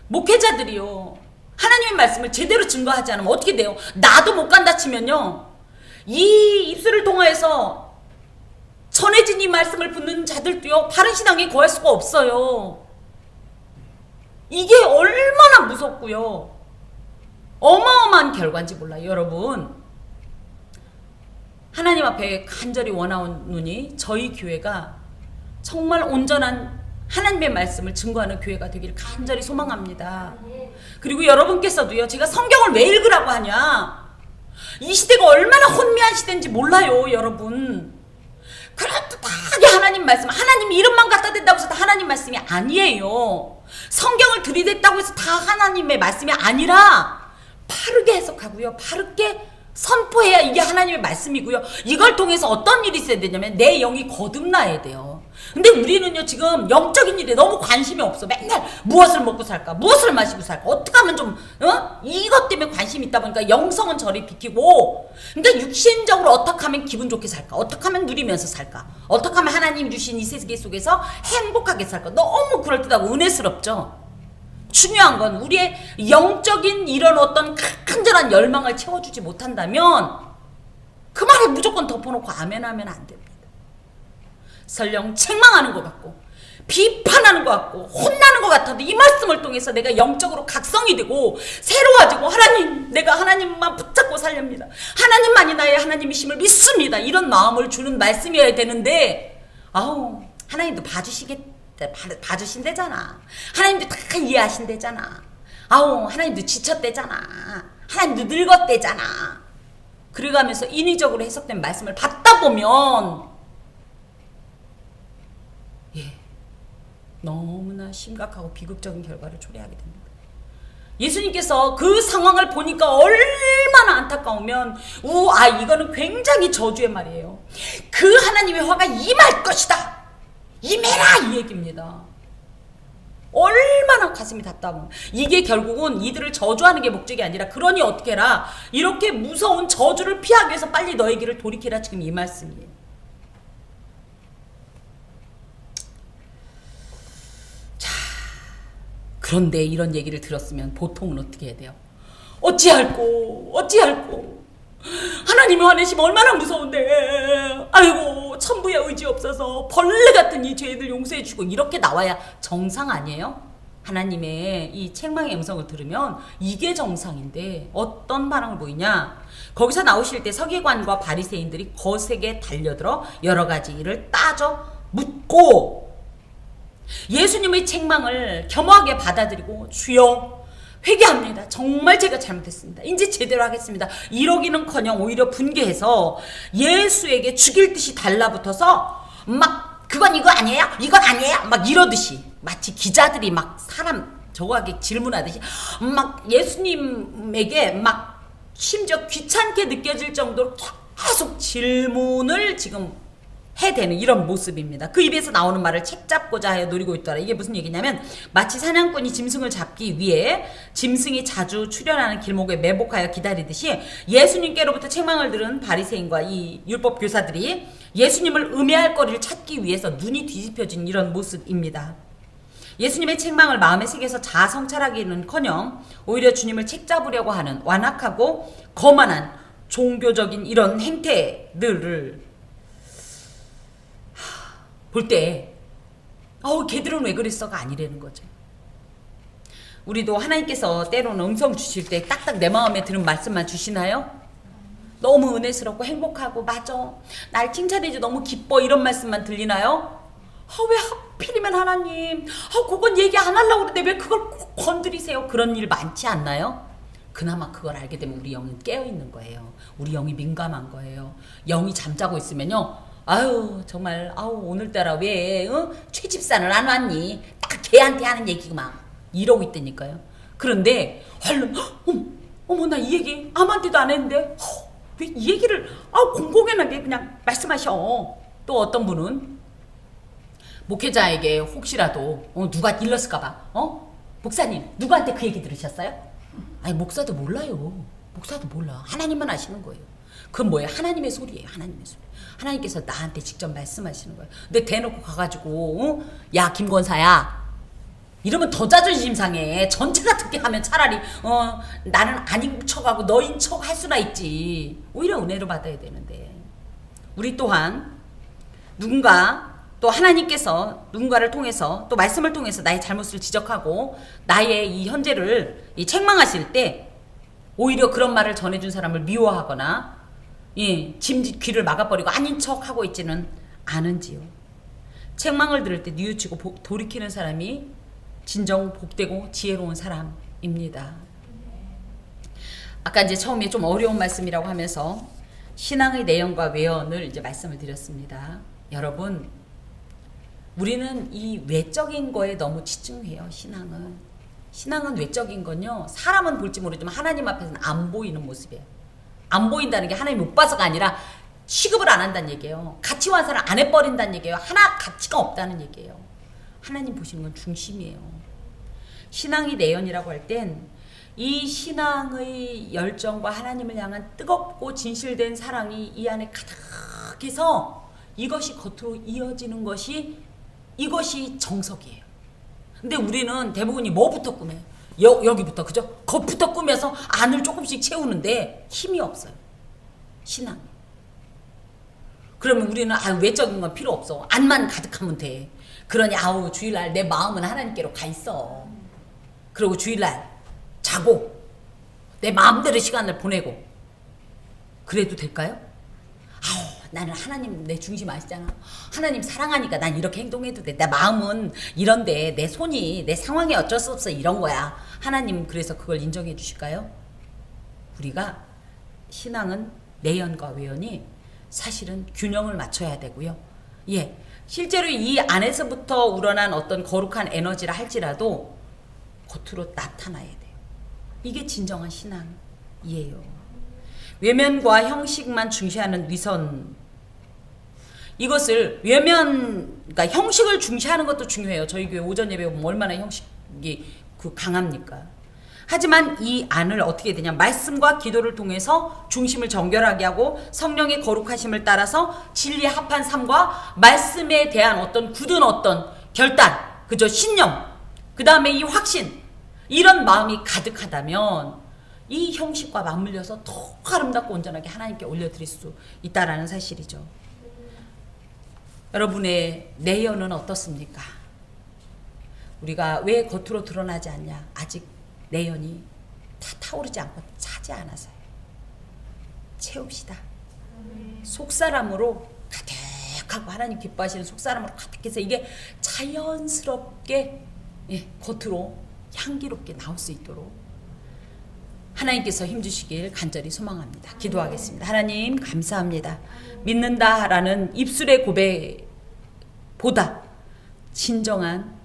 목회자들이요, 하나님의 말씀을 제대로 증거하지 않으면 어떻게 돼요? 나도 못 간다 치면요, 이 입술을 통해서 전해진 이 말씀을 붙는 자들도요, 바른 신앙에 거할 수가 없어요. 이게 얼마나 무섭고요, 어마어마한 결과인지 몰라요. 여러분, 하나님 앞에 간절히 원하오노니 저희 교회가 정말 온전한 하나님의 말씀을 증거하는 교회가 되기를 간절히 소망합니다. 그리고 여러분께서도요, 제가 성경을 왜 읽으라고 하냐, 이 시대가 얼마나 혼미한 시대인지 몰라요. 여러분, 그럴듯하게 하나님 말씀, 하나님 이름만 갖다 댄다고 해서 다 하나님 말씀이 아니에요. 성경을 들이댔다고 해서 다 하나님의 말씀이 아니라 바르게 해석하고요, 바르게 선포해야 이게 하나님의 말씀이고요. 이걸 통해서 어떤 일이 있어야 되냐면 내 영이 거듭나야 돼요. 근데 우리는요, 지금 영적인 일에 너무 관심이 없어. 맨날 무엇을 먹고 살까, 무엇을 마시고 살까, 어떻게 하면 좀 이것 때문에 관심이 있다 보니까 영성은 저리 비키고, 그러니까 육신적으로 어떻게 하면 기분 좋게 살까, 어떻게 하면 누리면서 살까, 어떻게 하면 하나님 주신 이 세계 속에서 행복하게 살까, 너무 그럴듯하고 은혜스럽죠. 중요한 건 우리의 영적인 이런 어떤 간절한 열망을 채워주지 못한다면 그 말에 무조건 덮어놓고 아멘하면 안 됩니다. 설령 책망하는 것 같고 비판하는 것 같고 혼나는 것 같아도 이 말씀을 통해서 내가 영적으로 각성이 되고 새로워지고 하나님, 내가 하나님만 붙잡고 살렵니다. 하나님만이 나의 하나님이심을 믿습니다. 이런 마음을 주는 말씀이어야 되는데 하나님도 봐주신대잖아. 하나님도 다 이해하신대잖아. 하나님도 지쳤대잖아. 하나님도 늙었대잖아. 그래가면서 인위적으로 해석된 말씀을 받다 보면 너무나 심각하고 비극적인 결과를 초래하게 됩니다. 예수님께서 그 상황을 보니까 얼마나 안타까우면 이거는 굉장히 저주의 말이에요. 그 하나님의 화가 임할 것이다. 임해라 이 얘기입니다. 얼마나 가슴이 답답하면 이게 결국은 이들을 저주하는 게 목적이 아니라 그러니 어떻게 해라. 이렇게 무서운 저주를 피하기 위해서 빨리 너의 길을 돌이키라 지금 이 말씀이에요. 그런데 이런 얘기를 들었으면 보통은 어떻게 해야 돼요? 어찌할꼬 하나님이 화내시면 얼마나 무서운데 아이고 천부의 의지 없어서 벌레 같은 이 죄인을 용서해 주고 이렇게 나와야 정상 아니에요? 하나님의 이 책망의 음성을 들으면 이게 정상인데 어떤 반응을 보이냐? 거기서 나오실 때 서기관과 바리새인들이 거세게 달려들어 여러 가지 일을 따져 묻고 예수님의 책망을 겸허하게 받아들이고 주여 회개합니다. 정말 제가 잘못했습니다. 이제 제대로 하겠습니다. 이러기는커녕 오히려 분개해서 예수에게 죽일 듯이 달라붙어서 막 그건 이거 아니에요? 이건 아니에요? 막 이러듯이 마치 기자들이 막 사람 저거하게 질문하듯이 막 예수님에게 막 심지어 귀찮게 느껴질 정도로 계속 질문을 지금 해대는 이런 모습입니다. 그 입에서 나오는 말을 책잡고자 하여 노리고 있더라. 이게 무슨 얘기냐면 마치 사냥꾼이 짐승을 잡기 위해 짐승이 자주 출현하는 길목에 매복하여 기다리듯이 예수님께로부터 책망을 들은 바리새인과 이 율법 교사들이 예수님을 음해할 거리를 찾기 위해서 눈이 뒤집혀진 이런 모습입니다. 예수님의 책망을 마음에 새겨서 자아 성찰하기는커녕 오히려 주님을 책잡으려고 하는 완악하고 거만한 종교적인 이런 행태들을 볼 때 걔들은 왜 그랬어가 아니라는 거죠. 우리도 하나님께서 때로는 음성 주실 때 딱딱 내 마음에 드는 말씀만 주시나요? 너무 은혜스럽고 행복하고 맞아 날 칭찬해줘 너무 기뻐 이런 말씀만 들리나요? 왜 하필이면 하나님 그건 얘기 안 하려고 그러는데 왜 그걸 꼭 건드리세요? 그런 일 많지 않나요? 그나마 그걸 알게 되면 우리 영은 깨어있는 거예요. 우리 영이 민감한 거예요. 영이 잠자고 있으면요 정말 오늘따라 왜 최집사는 안 왔니? 딱 걔한테 하는 얘기구만 이러고 있다니까요. 그런데 얼른 어머 나 이 얘기 아무한테도 안 했는데 왜 이 얘기를 공공연하게 그냥 말씀하셔. 또 어떤 분은 목회자에게 혹시라도 누가 일렀을까봐 목사님 누구한테 그 얘기 들으셨어요? 아니 목사도 몰라요. 목사도 몰라. 하나님만 아시는 거예요. 그건 뭐예요? 하나님의 소리예요. 하나님의 소리. 하나님께서 나한테 직접 말씀하시는 거예요. 근데 대놓고 가가지고 야 김권사야 이러면 더 자존심 상해. 전체가 듣게 하면 차라리 나는 아닌 척하고 너인 척 할 수나 있지. 오히려 은혜를 받아야 되는데 우리 또한 누군가 또 하나님께서 누군가를 통해서 또 말씀을 통해서 나의 잘못을 지적하고 나의 이 현재를 책망하실 때 오히려 그런 말을 전해준 사람을 미워하거나 귀를 막아버리고 아닌 척하고 있지는 않은지요. 책망을 들을 때 뉘우치고 돌이키는 사람이 진정 복되고 지혜로운 사람입니다. 아까 이제 처음에 좀 어려운 말씀이라고 하면서 신앙의 내용과 외연을 이제 말씀을 드렸습니다. 여러분, 우리는 이 외적인 거에 너무 치중해요. 신앙은 외적인 건요. 사람은 볼지 모르지만 하나님 앞에서는 안 보이는 모습이에요. 안 보인다는 게 하나님 못 봐서가 아니라 취급을 안 한다는 얘기예요. 가치 완산을 안 해버린다는 얘기예요. 하나 가치가 없다는 얘기예요. 하나님 보시는 건 중심이에요. 신앙이 내연이라고 할 땐 이 신앙의 열정과 하나님을 향한 뜨겁고 진실된 사랑이 이 안에 가득해서 이것이 겉으로 이어지는 것이 이것이 정석이에요. 근데 우리는 대부분이 뭐부터 꾸며요? 여기부터 그죠? 겉부터 꾸며서 안을 조금씩 채우는데 힘이 없어요. 신앙이. 그러면 우리는 외적인 건 필요 없어. 안만 가득하면 돼. 그러니 주일날 내 마음은 하나님께로 가 있어. 그리고 주일날 자고 내 마음대로 시간을 보내고 그래도 될까요? 나는 하나님 내 중심 아시잖아. 하나님 사랑하니까 난 이렇게 행동해도 돼. 내 마음은 이런데 내 손이 내 상황에 어쩔 수 없어 이런 거야. 하나님 그래서 그걸 인정해 주실까요? 우리가 신앙은 내연과 외연이 사실은 균형을 맞춰야 되고요. 예, 실제로 이 안에서부터 우러난 어떤 거룩한 에너지라 할지라도 겉으로 나타나야 돼요. 이게 진정한 신앙이에요. 외면과 형식만 중시하는 위선, 이것을 그러니까 형식을 중시하는 것도 중요해요. 저희 교회 오전 예배 보면 얼마나 형식이 강합니까? 하지만 이 안을 어떻게 되냐, 말씀과 기도를 통해서 중심을 정결하게 하고 성령의 거룩하심을 따라서 진리에 합한 삶과 말씀에 대한 어떤 굳은 어떤 결단, 그죠? 신념, 그 다음에 이 확신, 이런 마음이 가득하다면 이 형식과 맞물려서 더 아름답고 온전하게 하나님께 올려드릴 수 있다라는 사실이죠. 여러분의 내연은 어떻습니까? 우리가 왜 겉으로 드러나지 않냐? 아직 내연이 다 타오르지 않고 차지 않아서요. 채웁시다. 속사람으로 가득하고 하나님 기뻐하시는 속사람으로 가득해서 이게 자연스럽게 겉으로 향기롭게 나올 수 있도록 하나님께서 힘주시길 간절히 소망합니다. 기도하겠습니다. 하나님 감사합니다. 믿는다라는 입술의 고백보다 진정한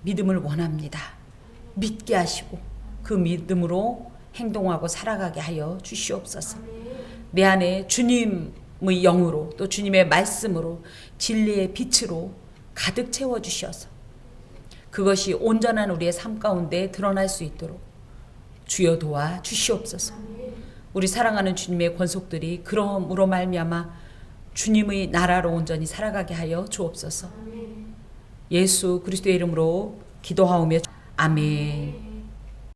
믿음을 원합니다. 믿게 하시고 그 믿음으로 행동하고 살아가게 하여 주시옵소서. 내 안에 주님의 영으로 또 주님의 말씀으로 진리의 빛으로 가득 채워주셔서 그것이 온전한 우리의 삶 가운데 드러날 수 있도록 주여 도와 주시옵소서. 우리 사랑하는 주님의 권속들이 그러므로 말미암아 주님의 나라로 온전히 살아가게 하여 주옵소서. 예수 그리스도의 이름으로 기도하오며 아멘.